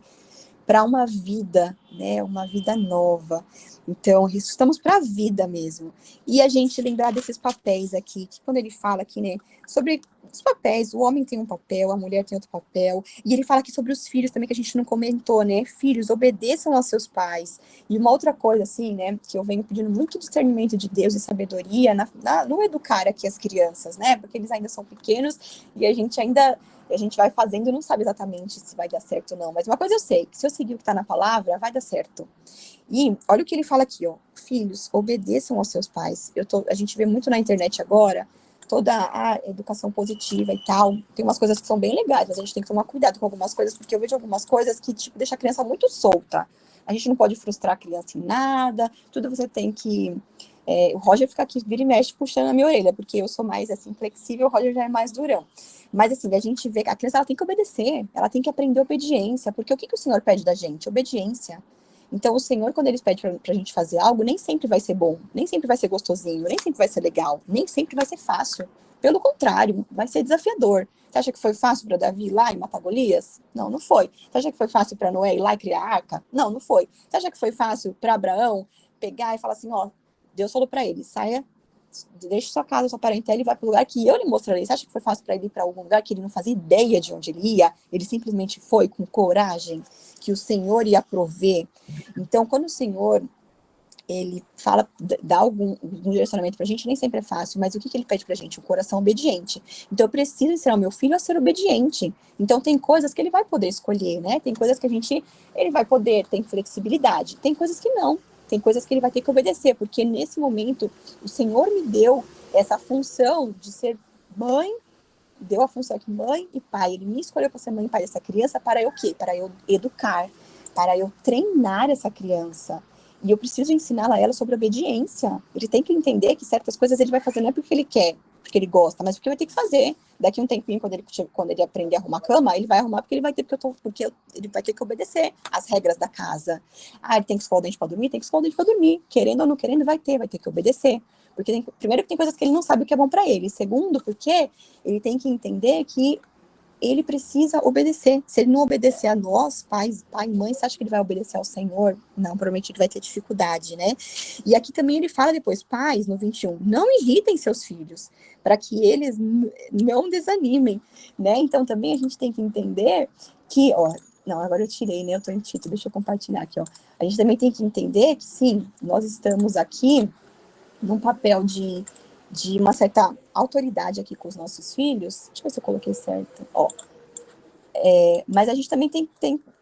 para uma vida, né, uma vida nova. Então, ressuscitamos para a vida mesmo. E a gente lembrar desses papéis aqui, que quando ele fala aqui, né, sobre os papéis, o homem tem um papel, a mulher tem outro papel, e ele fala aqui sobre os filhos também, que a gente não comentou, né, filhos, obedeçam aos seus pais. E uma outra coisa, assim, né, que eu venho pedindo muito discernimento de Deus e sabedoria no educar aqui as crianças, né, porque eles ainda são pequenos, e a gente vai fazendo e não sabe exatamente se vai dar certo ou não. Mas uma coisa eu sei, que se eu seguir o que está na palavra, vai dar certo. E olha o que ele fala aqui, ó. Filhos, obedeçam aos seus pais. A gente vê muito na internet agora, toda a educação positiva e tal. Tem umas coisas que são bem legais, mas a gente tem que tomar cuidado com algumas coisas, porque eu vejo algumas coisas que, tipo, deixa a criança muito solta. A gente não pode frustrar a criança em nada, tudo você tem que O Roger fica aqui, vira e mexe, puxando a minha orelha, porque eu sou mais, assim, flexível, o Roger já é mais durão. Mas, assim, a gente vê que a criança, ela tem que obedecer, ela tem que aprender obediência, porque o que o Senhor pede da gente? Obediência. Então, o Senhor, quando Ele pede pra gente fazer algo, nem sempre vai ser bom, nem sempre vai ser gostosinho, nem sempre vai ser legal, nem sempre vai ser fácil. Pelo contrário, vai ser desafiador. Você acha que foi fácil para Davi ir lá e matar Golias? Não, não foi. Você acha que foi fácil para Noé ir lá e criar a arca? Não, não foi. Você acha que foi fácil para Abraão pegar e falar assim, ó, Deus falou para ele, saia, deixe sua casa, sua parentela e vai para o lugar que eu lhe mostrarei. Você acha que foi fácil para ele ir para algum lugar que ele não fazia ideia de onde ele ia? Ele simplesmente foi com coragem, que o Senhor ia prover. Então, quando o Senhor ele fala, dá algum direcionamento pra gente, nem sempre é fácil, mas o que ele pede pra gente? O coração obediente. Então, eu preciso ensinar o meu filho a ser obediente. Então, tem coisas que ele vai poder escolher, né? Tem coisas que ele vai poder, tem flexibilidade. Tem coisas que não. Tem coisas que ele vai ter que obedecer, porque nesse momento, o Senhor me deu essa função de ser mãe, deu a função aqui, mãe e pai. Ele me escolheu para ser mãe e pai dessa criança para eu o quê? Para eu educar, para eu treinar essa criança. E eu preciso ensinar ela sobre obediência. Ele tem que entender que certas coisas ele vai fazer não é porque ele quer, porque ele gosta, mas porque vai ter que fazer. Daqui um tempinho, quando ele aprender a arrumar a cama, ele vai arrumar porque ele vai ter, porque ele vai ter que obedecer às regras da casa. Ah, ele tem que escovar o dente para dormir? Tem que escovar o dente para dormir. Querendo ou não querendo, vai ter que obedecer. Porque primeiro que tem coisas que ele não sabe o que é bom para ele. Segundo, porque ele tem que entender que ele precisa obedecer. Se ele não obedecer a nós, pais, pai e mãe, você acha que ele vai obedecer ao Senhor? Não, provavelmente ele vai ter dificuldade, né? E aqui também ele fala depois, pais, no 21, não irritem seus filhos, para que eles não desanimem, né? Então também a gente tem que entender que, ó, não, agora eu tirei, né? Eu tô em título, deixa eu compartilhar aqui, ó. A gente também tem que entender que, sim, nós estamos aqui num papel de uma certa autoridade aqui com os nossos filhos. Deixa eu ver se eu coloquei certo. Ó, mas a gente também tem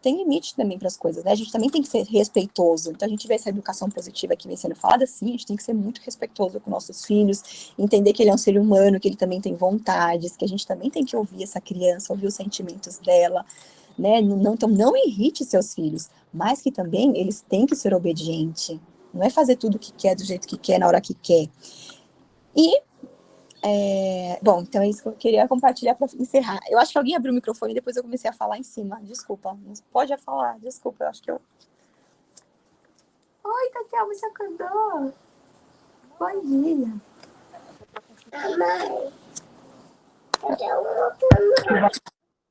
limite também para as coisas, né? A gente também tem que ser respeitoso. Então a gente vê essa educação positiva que vem sendo falada, sim, a gente tem que ser muito respeitoso com nossos filhos, entender que ele é um ser humano, que ele também tem vontades, que a gente também tem que ouvir essa criança, ouvir os sentimentos dela, né? Não, então não irrite seus filhos, mas que também eles têm que ser obedientes. Não é fazer tudo o que quer, do jeito que quer, na hora que quer. E bom, então é isso que eu queria compartilhar para encerrar. Eu acho que alguém abriu o microfone e depois eu comecei a falar em cima. Desculpa. Pode falar, desculpa. Eu acho que eu. Oi, Tatiana, você acordou? Bom dia.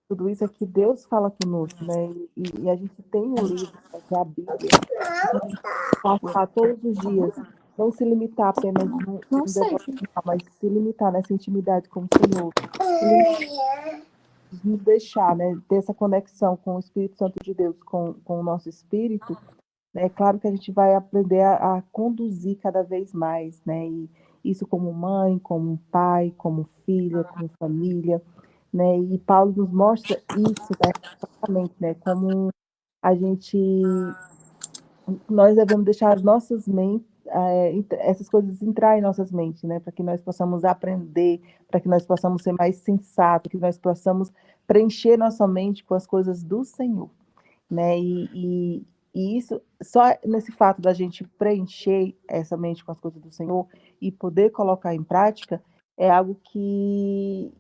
Tudo isso é que Deus fala conosco, né? E a gente tem um livro, que é a Bíblia, passar todos os dias, não se limitar apenas Não no sei. devocional, mas se limitar nessa intimidade com o Senhor, nos deixar, né, ter essa conexão com o Espírito Santo de Deus, com o nosso espírito, né? É claro que a gente vai aprender a conduzir cada vez mais, né? E isso como mãe, como pai, como filha, como família, né? E Paulo nos mostra isso, né? Exatamente, né? Como a gente, nós devemos deixar as nossas mentes, essas coisas entrar em nossas mentes, né? Para que nós possamos aprender, para que nós possamos ser mais sensatos, que nós possamos preencher nossa mente com as coisas do Senhor, né? E isso, só nesse fato da gente preencher essa mente com as coisas do Senhor e poder colocar em prática, é algo que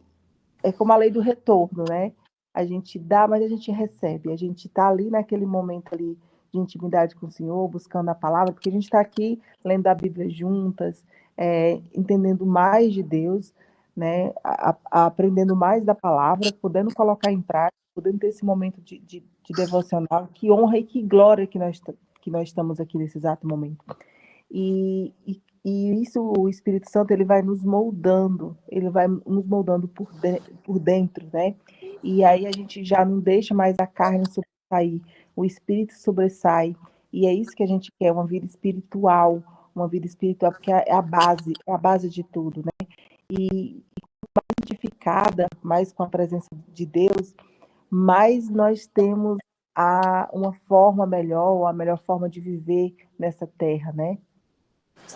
é como a lei do retorno, né? A gente dá, mas a gente recebe. A gente está ali naquele momento ali de intimidade com o Senhor, buscando a palavra, porque a gente está aqui lendo a Bíblia juntas, entendendo mais de Deus, né? Aprendendo mais da palavra, podendo colocar em prática, podendo ter esse momento de devocional. Que honra e que glória que nós estamos aqui nesse exato momento. E isso, o Espírito Santo, ele vai nos moldando, ele vai nos moldando por dentro, né? E aí a gente já não deixa mais a carne sobressair, o Espírito sobressai, e é isso que a gente quer, uma vida espiritual, porque é a base de tudo, né? E identificada mais com a presença de Deus, mais nós temos uma forma melhor, a melhor forma de viver nessa terra, né?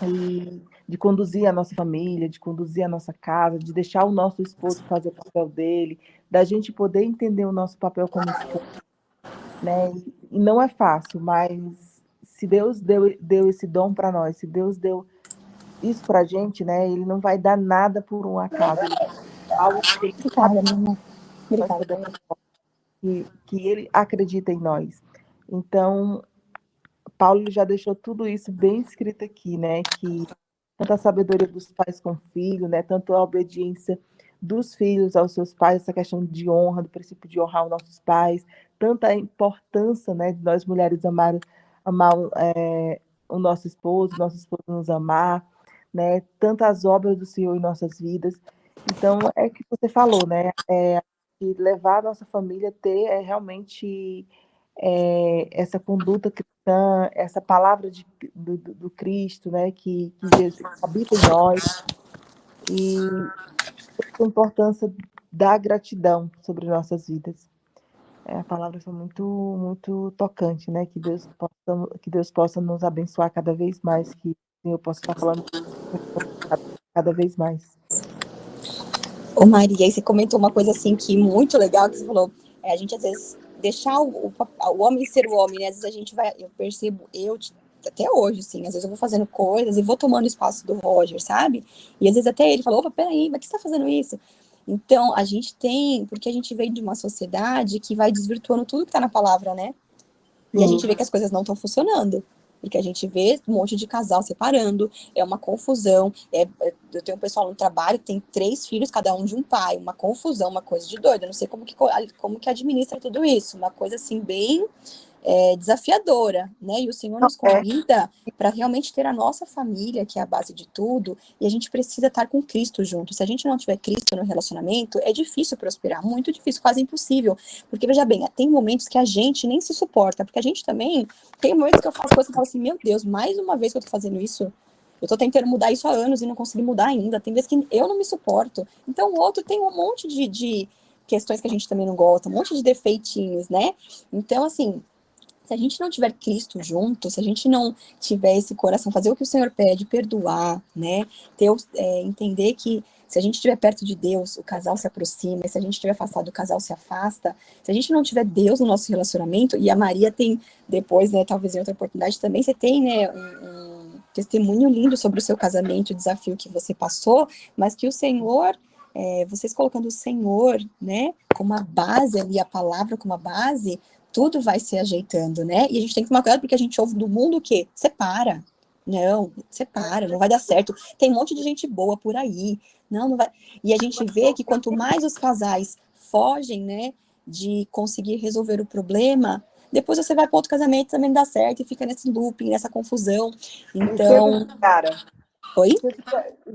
E de conduzir a nossa família, de conduzir a nossa casa, de deixar o nosso esposo fazer o papel dele, da gente poder entender o nosso papel como esposo, né? E não é fácil, mas se Deus deu esse dom para nós, se Deus deu isso para a gente, né? Ele não vai dar nada por um acaso. Ele algo que ele sabe Obrigada, minha irmã. que nós Obrigada. podemos, que ele acredita em nós. Então, Paulo já deixou tudo isso bem escrito aqui, né? Que tanto a sabedoria dos pais com o filho, né? Tanto a obediência dos filhos aos seus pais, essa questão de honra, do princípio de honrar os nossos pais, tanta a importância, né, de nós mulheres amar o nosso esposo nos amar, né? Tantas obras do Senhor em nossas vidas. Então, é o que você falou, né? De levar a nossa família a ter realmente essa conduta cristã, essa palavra do Cristo, né, que Jesus habita em nós, e a importância da gratidão sobre nossas vidas. A palavra foi muito, muito tocante, né? Que Deus possa nos abençoar cada vez mais, que eu possa estar falando cada vez mais. Ô Maria, aí você comentou uma coisa assim que muito legal, que você falou, a gente às vezes deixar o homem ser o homem, né? Às vezes a gente vai, eu percebo, até hoje, assim, às vezes eu vou fazendo coisas e vou tomando espaço do Roger, sabe? E às vezes até ele falou, opa, peraí, mas que você tá fazendo isso? Então, a gente tem, porque a gente vem de uma sociedade que vai desvirtuando tudo que tá na palavra, né? E a gente vê que as coisas não estão funcionando. Porque a gente vê um monte de casal separando, é uma confusão. Eu tenho um pessoal no trabalho que tem 3 filhos, cada um de um pai, uma confusão, uma coisa de doido. Eu não sei como que administra tudo isso. Uma coisa assim, bem desafiadora, né? E o Senhor nos convida para realmente ter a nossa família, que é a base de tudo, e a gente precisa estar com Cristo junto. Se a gente não tiver Cristo no relacionamento, é difícil prosperar, muito difícil, quase impossível. Porque, veja bem, tem momentos que a gente nem se suporta, porque a gente também, tem momentos que eu faço coisas e falo assim, meu Deus, mais uma vez que eu tô fazendo isso, eu tô tentando mudar isso há anos e não consegui mudar ainda, tem vezes que eu não me suporto. Então, o outro tem um monte de questões que a gente também não gosta, um monte de defeitinhos, né? Então, assim, se a gente não tiver Cristo junto, se a gente não tiver esse coração, fazer o que o Senhor pede, perdoar, né? Entender que se a gente estiver perto de Deus, o casal se aproxima, e se a gente estiver afastado, o casal se afasta. Se a gente não tiver Deus no nosso relacionamento, e a Maria tem depois, né, talvez em outra oportunidade também, você tem, né, um testemunho lindo sobre o seu casamento, o desafio que você passou, mas que o Senhor, vocês colocando o Senhor, né, como a base ali, a palavra como a base, tudo vai se ajeitando, né? E a gente tem que tomar cuidado porque a gente ouve do mundo o quê? Separa. Não, separa, não vai dar certo. Tem um monte de gente boa por aí. Não vai. E a gente vê que quanto mais os casais fogem, né, de conseguir resolver o problema, depois você vai para outro casamento também não dá certo e fica nesse looping, nessa confusão. Então, Cara, oi?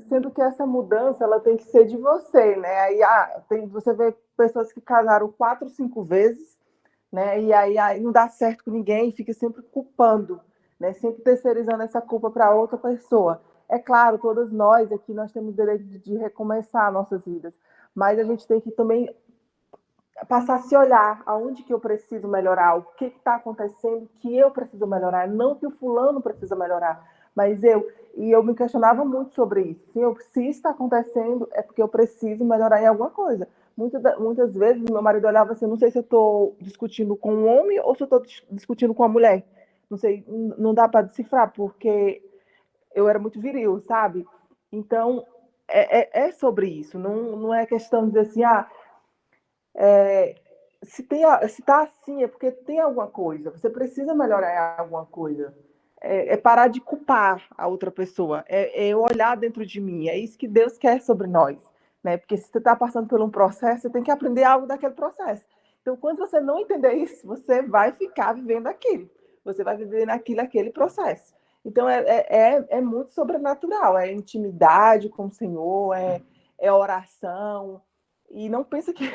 sendo que essa mudança ela tem que ser de você, né? Aí você vê pessoas que casaram 4, 5 vezes, né? E aí não dá certo com ninguém e fica sempre culpando, né? Sempre terceirizando essa culpa para outra pessoa. É claro, todas nós aqui nós temos o direito de recomeçar nossas vidas, mas a gente tem que também passar a se olhar aonde que eu preciso melhorar, o que está acontecendo que eu preciso melhorar, não que o fulano precisa melhorar, mas eu me questionava muito sobre isso. Se isso está acontecendo, é porque eu preciso melhorar em alguma coisa. Muitas vezes meu marido olhava assim, não sei se eu estou discutindo com um homem ou se eu estou discutindo com a mulher. Não sei, não dá para decifrar, porque eu era muito viril, sabe? Então, é sobre isso. Não é questão de dizer assim, se tá assim, é porque tem alguma coisa. Você precisa melhorar em alguma coisa. Parar de culpar a outra pessoa. É olhar dentro de mim. É isso que Deus quer sobre nós. Né? Porque se você está passando por um processo, você tem que aprender algo daquele processo. Então, quando você não entender isso, você vai ficar vivendo aquilo. Você vai viver aquele processo. Então, é muito sobrenatural. É intimidade com o Senhor, é oração. E não pensa que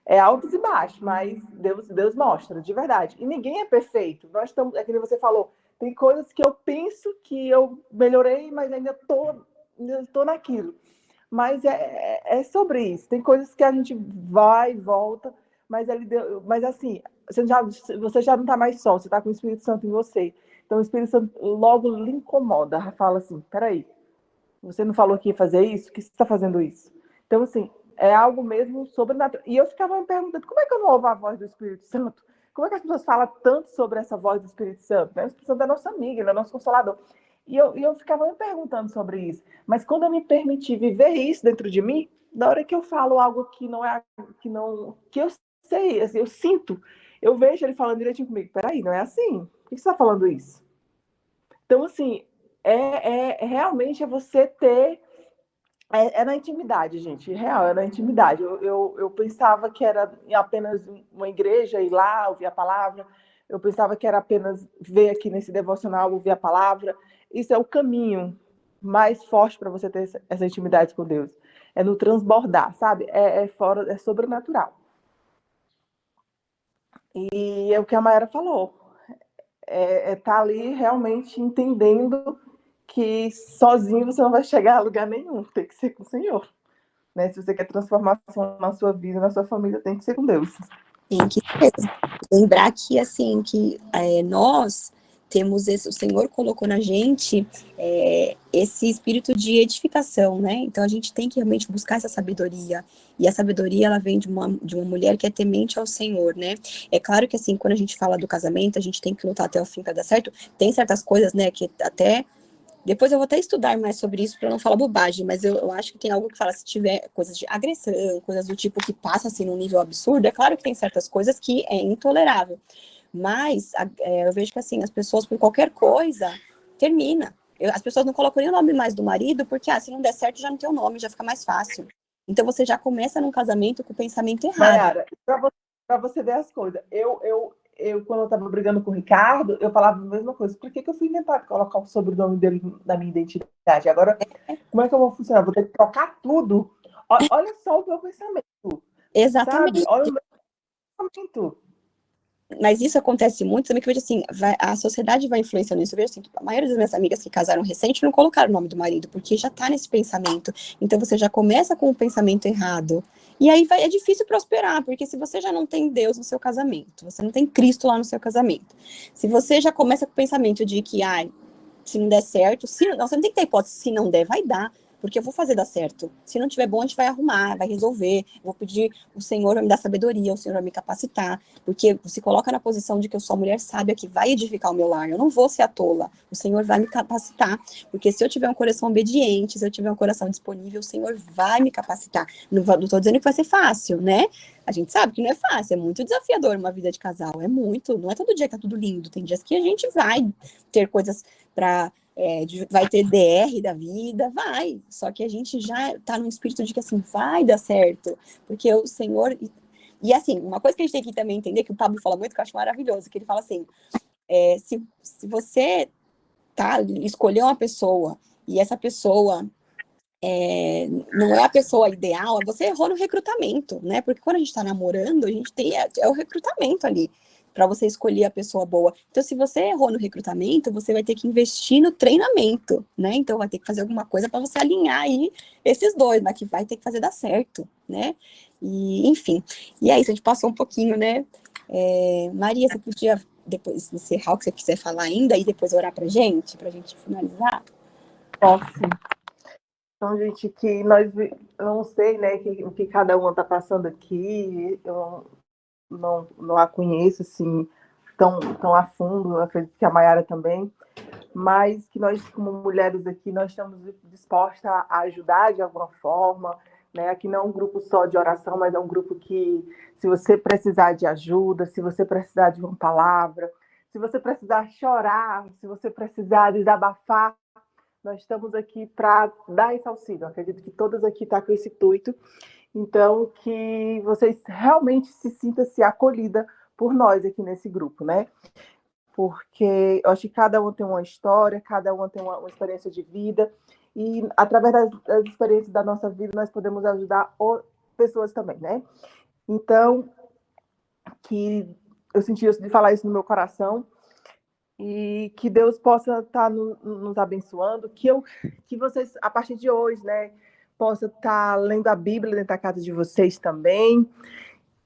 é altos e baixos, mas Deus mostra, de verdade. E ninguém é perfeito. Nós estamos, é que você falou, tem coisas que eu penso que eu melhorei, mas ainda estou naquilo. Mas é sobre isso. Tem coisas que a gente vai e volta, mas assim, você já não está mais só, você está com o Espírito Santo em você. Então o Espírito Santo logo lhe incomoda, fala assim, peraí, você não falou que ia fazer isso? Por que você está fazendo isso? Então, assim, é algo mesmo sobrenatural. E eu ficava me perguntando, como é que eu não ouvo a voz do Espírito Santo? Como é que as pessoas falam tanto sobre essa voz do Espírito Santo? Né? O Espírito Santo é nosso amigo, ele é nosso consolador. eu ficava me perguntando sobre isso. Mas quando eu me permiti viver isso dentro de mim, na hora que eu falo algo que não é que eu sei, assim, eu sinto, eu vejo ele falando direitinho comigo. Peraí, não é assim. Por que você está falando isso? Então, assim, realmente é você ter. É na intimidade, gente. Real, é na intimidade. Eu pensava que era apenas uma igreja, ir lá, ouvir a palavra. Eu pensava que era apenas ver aqui nesse devocional, ouvir a palavra. Isso é o caminho mais forte para você ter essa intimidade com Deus. É no transbordar, sabe? Fora, é sobrenatural. E é o que a Mayara falou. Tá ali realmente entendendo que sozinho você não vai chegar a lugar nenhum. Tem que ser com o Senhor. Né? Se você quer transformação na sua vida, na sua família, tem que ser com Deus. Tem que ser. Lembrar que, assim, que nós temos o Senhor colocou na gente esse espírito de edificação, né? Então a gente tem que realmente buscar essa sabedoria. E a sabedoria, ela vem de uma mulher que é temente ao Senhor, né? É claro que, assim, quando a gente fala do casamento, a gente tem que lutar até o fim para dar certo. Tem certas coisas, né, que até depois eu vou até estudar mais sobre isso para não falar bobagem, mas eu acho que tem algo que fala, se tiver coisas de agressão, coisas do tipo que passa assim num nível absurdo, é claro que tem certas coisas que é intolerável. Mas eu vejo que assim, as pessoas por qualquer coisa termina. As pessoas não colocam nem o nome mais do marido, porque se não der certo já não tem o nome, já fica mais fácil. Então você já começa num casamento com o pensamento errado. Mayara, para você ver as coisas, quando eu estava brigando com o Ricardo, eu falava a mesma coisa. Por que eu fui inventar de colocar o sobrenome dele na minha identidade? Agora, como é que eu vou funcionar? Vou ter que trocar tudo. Olha só o meu pensamento. Exatamente. Sabe? Olha o meu pensamento. Mas isso acontece muito também, que eu vejo assim, a sociedade vai influenciando isso. Eu vejo assim, a maioria das minhas amigas que casaram recente não colocaram o nome do marido, porque já tá nesse pensamento. Então você já começa com o pensamento errado. E aí é difícil prosperar, porque se você já não tem Deus no seu casamento, você não tem Cristo lá no seu casamento, se você já começa com o pensamento de que, se não der certo, você não tem que ter hipótese, se não der, vai dar. Porque eu vou fazer dar certo. Se não tiver bom, a gente vai arrumar, vai resolver. Vou pedir o Senhor vai me dar sabedoria, o Senhor vai me capacitar. Porque se coloca na posição de que eu sou a mulher sábia que vai edificar o meu lar. Eu não vou ser a tola. O Senhor vai me capacitar. Porque se eu tiver um coração obediente, se eu tiver um coração disponível, o Senhor vai me capacitar. Não estou dizendo que vai ser fácil, né? A gente sabe que não é fácil, é muito desafiador uma vida de casal. É muito, não é todo dia que tá tudo lindo. Tem dias que a gente vai ter coisas para vai ter DR da vida, vai. Só que a gente já tá num espírito de que assim, vai dar certo. Porque o Senhor. E assim, uma coisa que a gente tem que também entender, que o Pablo fala muito, que eu acho maravilhoso, que ele fala assim: se você escolher uma pessoa e essa pessoa não é a pessoa ideal, você errou no recrutamento, né? Porque quando a gente tá namorando, a gente tem o recrutamento ali para você escolher a pessoa boa. Então, se você errou no recrutamento, você vai ter que investir no treinamento, né? Então, vai ter que fazer alguma coisa para você alinhar aí esses dois, mas que vai ter que fazer dar certo, né? E, enfim. E é isso, a gente passou um pouquinho, né? Maria, você podia depois encerrar o que você quiser falar ainda e depois orar pra gente finalizar? Posso. Então, gente, que eu não sei, né, o que cada uma está passando aqui, eu não a conheço, assim, tão a fundo, eu acredito que a Mayara também, mas que nós, como mulheres aqui, nós estamos dispostas a ajudar de alguma forma, né, aqui não é um grupo só de oração, mas é um grupo que, se você precisar de ajuda, se você precisar de uma palavra, se você precisar chorar, se você precisar desabafar, nós estamos aqui para dar esse auxílio. Eu acredito que todas aqui estão com esse intuito. Então, que vocês realmente se sintam-se acolhida por nós aqui nesse grupo, né? Porque eu acho que cada um tem uma história, cada um tem uma experiência de vida. E, através das experiências da nossa vida, nós podemos ajudar pessoas também, né? Então, que eu senti de falar isso no meu coração, e que Deus possa estar nos abençoando, que vocês, a partir de hoje, né, possam estar lendo a Bíblia dentro da casa de vocês também,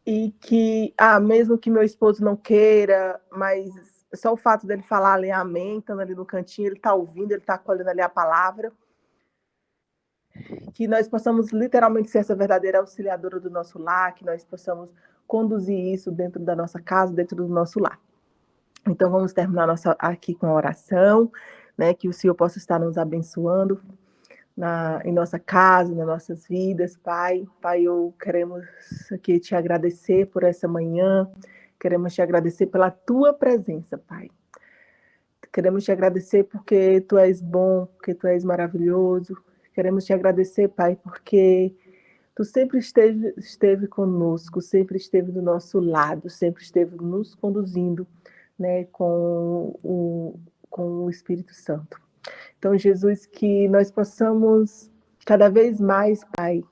e que, mesmo que meu esposo não queira, mas só o fato dele falar ali amém, estando ali no cantinho, ele está ouvindo, ele está acolhendo ali a palavra, que nós possamos literalmente ser essa verdadeira auxiliadora do nosso lar, que nós possamos conduzir isso dentro da nossa casa, dentro do nosso lar. Então, vamos terminar aqui com a oração. né? Que o Senhor possa estar nos abençoando em nossa casa, nas nossas vidas, Pai. Pai, queremos aqui te agradecer por essa manhã, queremos te agradecer pela tua presença, Pai. Queremos te agradecer porque tu és bom, porque tu és maravilhoso. Queremos te agradecer, Pai, porque tu sempre esteve conosco, sempre esteve do nosso lado, sempre esteve nos conduzindo, né, com o Espírito Santo. Então, Jesus, que nós possamos cada vez mais, Pai,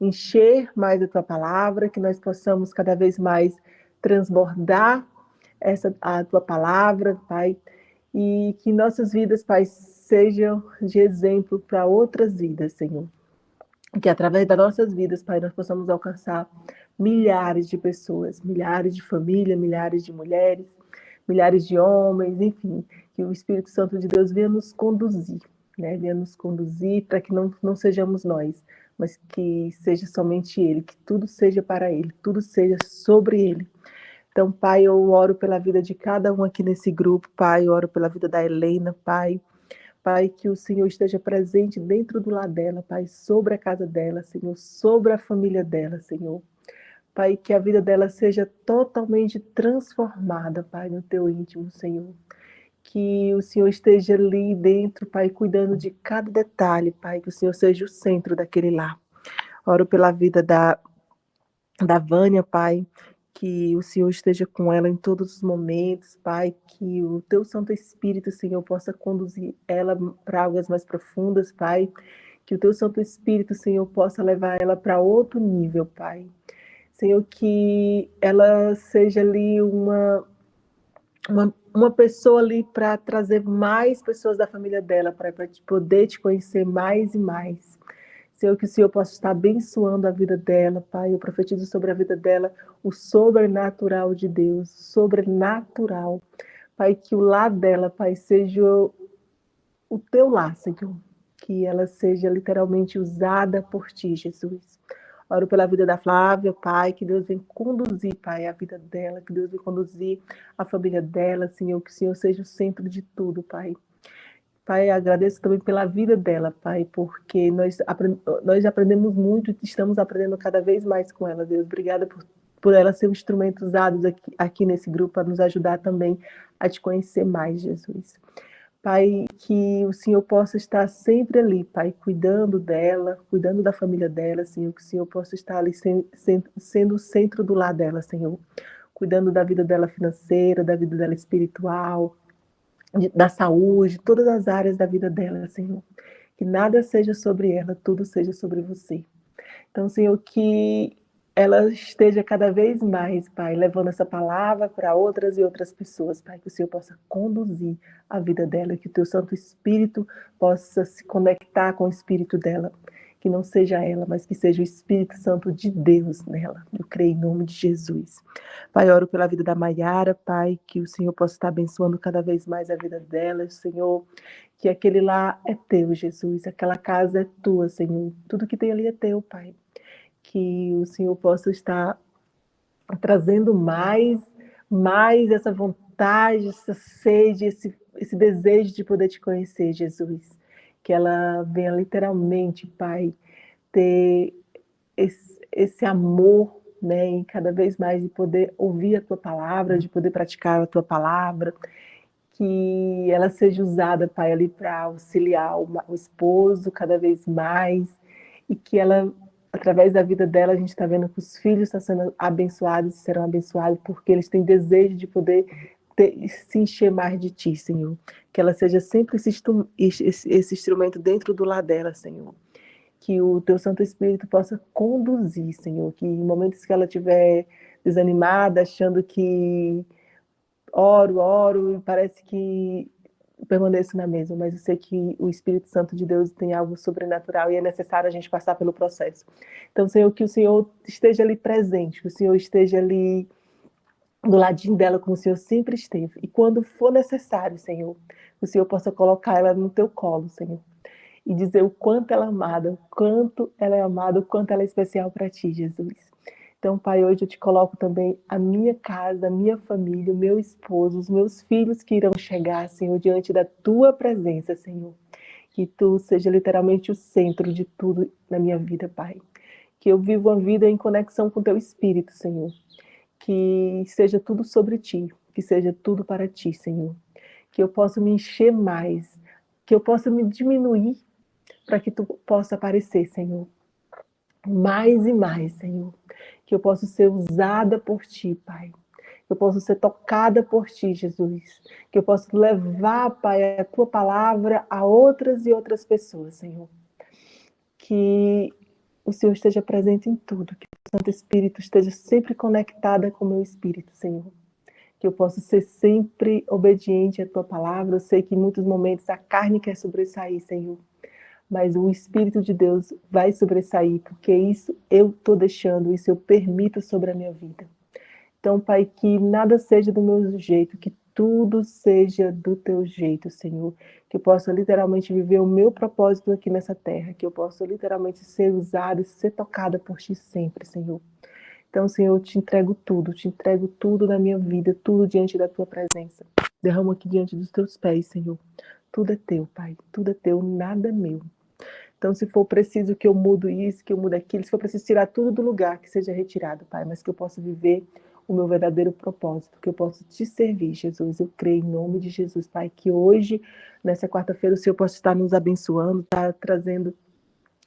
encher mais a tua palavra, que nós possamos cada vez mais transbordar a tua palavra, Pai, e que nossas vidas, Pai, sejam de exemplo para outras vidas, Senhor. Que através das nossas vidas, Pai, nós possamos alcançar milhares de pessoas, milhares de famílias, milhares de mulheres, milhares de homens, enfim, que o Espírito Santo de Deus venha nos conduzir, né? Venha nos conduzir para que não sejamos nós, mas que seja somente Ele, que tudo seja para Ele, tudo seja sobre Ele. Então, Pai, eu oro pela vida de cada um aqui nesse grupo, Pai, eu oro pela vida da Helena, Pai. Pai, que o Senhor esteja presente dentro do lar dela, Pai, sobre a casa dela, Senhor, sobre a família dela, Senhor. Pai, que a vida dela seja totalmente transformada, Pai, no teu íntimo, Senhor. Que o Senhor esteja ali dentro, Pai, cuidando de cada detalhe, Pai, que o Senhor seja o centro daquele lar. Oro pela vida da Vânia, Pai, que o Senhor esteja com ela em todos os momentos, Pai, que o teu Santo Espírito, Senhor, possa conduzir ela para águas mais profundas, Pai, que o teu Santo Espírito, Senhor, possa levar ela para outro nível, Pai. Senhor, que ela seja ali uma pessoa ali para trazer mais pessoas da família dela, para poder te conhecer mais e mais. Senhor, que o Senhor possa estar abençoando a vida dela, Pai. Eu profetizo sobre a vida dela o sobrenatural de Deus, sobrenatural. Pai, que o lar dela, Pai, seja o teu lar, Senhor. Que ela seja literalmente usada por ti, Jesus. Oro pela vida da Flávia, Pai, que Deus venha conduzir, Pai, a vida dela, que Deus venha conduzir a família dela, Senhor, que o Senhor seja o centro de tudo, Pai. Pai, agradeço também pela vida dela, Pai, porque nós aprendemos muito e estamos aprendendo cada vez mais com ela, Deus. Obrigada por ela ser um instrumento usado aqui nesse grupo para nos ajudar também a te conhecer mais, Jesus. Pai, que o Senhor possa estar sempre ali, Pai, cuidando dela, cuidando da família dela, Senhor, que o Senhor possa estar ali sendo o centro do lar dela, Senhor, cuidando da vida dela financeira, da vida dela espiritual, da saúde, todas as áreas da vida dela, Senhor. Que nada seja sobre ela, tudo seja sobre você. Então, Senhor, que ela esteja cada vez mais, Pai, levando essa palavra para outras e outras pessoas, Pai, que o Senhor possa conduzir a vida dela, que o teu Santo Espírito possa se conectar com o Espírito dela, que não seja ela, mas que seja o Espírito Santo de Deus nela. Eu creio em nome de Jesus. Pai, oro pela vida da Maiara, Pai, que o Senhor possa estar abençoando cada vez mais a vida dela, Senhor, que aquele lá é teu, Jesus, aquela casa é tua, Senhor, tudo que tem ali é teu, Pai. Que o Senhor possa estar trazendo mais essa vontade, essa sede, esse desejo de poder te conhecer, Jesus. Que ela venha literalmente, Pai, ter esse amor, né, e cada vez mais de poder ouvir a tua palavra, de poder praticar a tua palavra, que ela seja usada, Pai, ali para auxiliar o esposo cada vez mais, e que ela, através da vida dela, a gente está vendo que os filhos estão sendo abençoados e serão abençoados porque eles têm desejo de poder se encher mais de ti, Senhor. Que ela seja sempre esse instrumento dentro do lar dela, Senhor. Que o teu Santo Espírito possa conduzir, Senhor. Que em momentos que ela estiver desanimada, achando que oro, e parece que permaneço na mesma, mas eu sei que o Espírito Santo de Deus tem algo sobrenatural e é necessário a gente passar pelo processo. Então, Senhor, que o Senhor esteja ali presente, que o Senhor esteja ali do ladinho dela, como o Senhor sempre esteve. E quando for necessário, Senhor, que o Senhor possa colocar ela no teu colo, Senhor, e dizer o quanto ela é amada, o quanto ela é amada, o quanto ela é especial para ti, Jesus. Então, Pai, hoje eu te coloco também a minha casa, a minha família, o meu esposo, os meus filhos que irão chegar, Senhor, diante da tua presença, Senhor. Que tu seja literalmente o centro de tudo na minha vida, Pai. Que eu viva uma vida em conexão com teu Espírito, Senhor. Que seja tudo sobre ti, que seja tudo para ti, Senhor. Que eu possa me encher mais, que eu possa me diminuir para que tu possa aparecer, Senhor. Mais e mais, Senhor. Que eu possa ser usada por ti, Pai. Que eu possa ser tocada por ti, Jesus. Que eu possa levar, Pai, a tua palavra a outras e outras pessoas, Senhor. Que o Senhor esteja presente em tudo. Que o Santo Espírito esteja sempre conectada com o meu espírito, Senhor. Que eu possa ser sempre obediente à tua palavra. Eu sei que em muitos momentos a carne quer sobressair, Senhor. Mas o Espírito de Deus vai sobressair, porque isso eu estou deixando, isso eu permito sobre a minha vida. Então, Pai, que nada seja do meu jeito, que tudo seja do teu jeito, Senhor. Que eu possa literalmente viver o meu propósito aqui nessa terra, que eu possa literalmente ser usada e ser tocada por ti sempre, Senhor. Então, Senhor, eu te entrego tudo na minha vida, tudo diante da tua presença. Derramo aqui diante dos teus pés, Senhor. Tudo é teu, Pai, tudo é teu, nada é meu. Então, se for preciso que eu mudo isso, que eu mudo aquilo, se for preciso tirar tudo do lugar, que seja retirado, Pai, mas que eu possa viver o meu verdadeiro propósito, que eu possa te servir, Jesus. Eu creio em nome de Jesus, Pai, que hoje, nessa quarta-feira, o Senhor possa estar nos abençoando, estar trazendo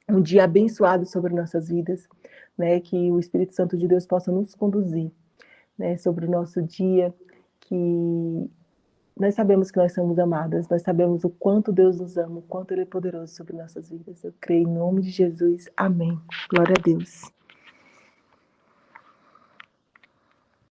um dia abençoado sobre nossas vidas, né? Que o Espírito Santo de Deus possa nos conduzir, né? Sobre o nosso dia, que nós sabemos que nós somos amadas, nós sabemos o quanto Deus nos ama, o quanto Ele é poderoso sobre nossas vidas. Eu creio em nome de Jesus. Amém. Glória a Deus.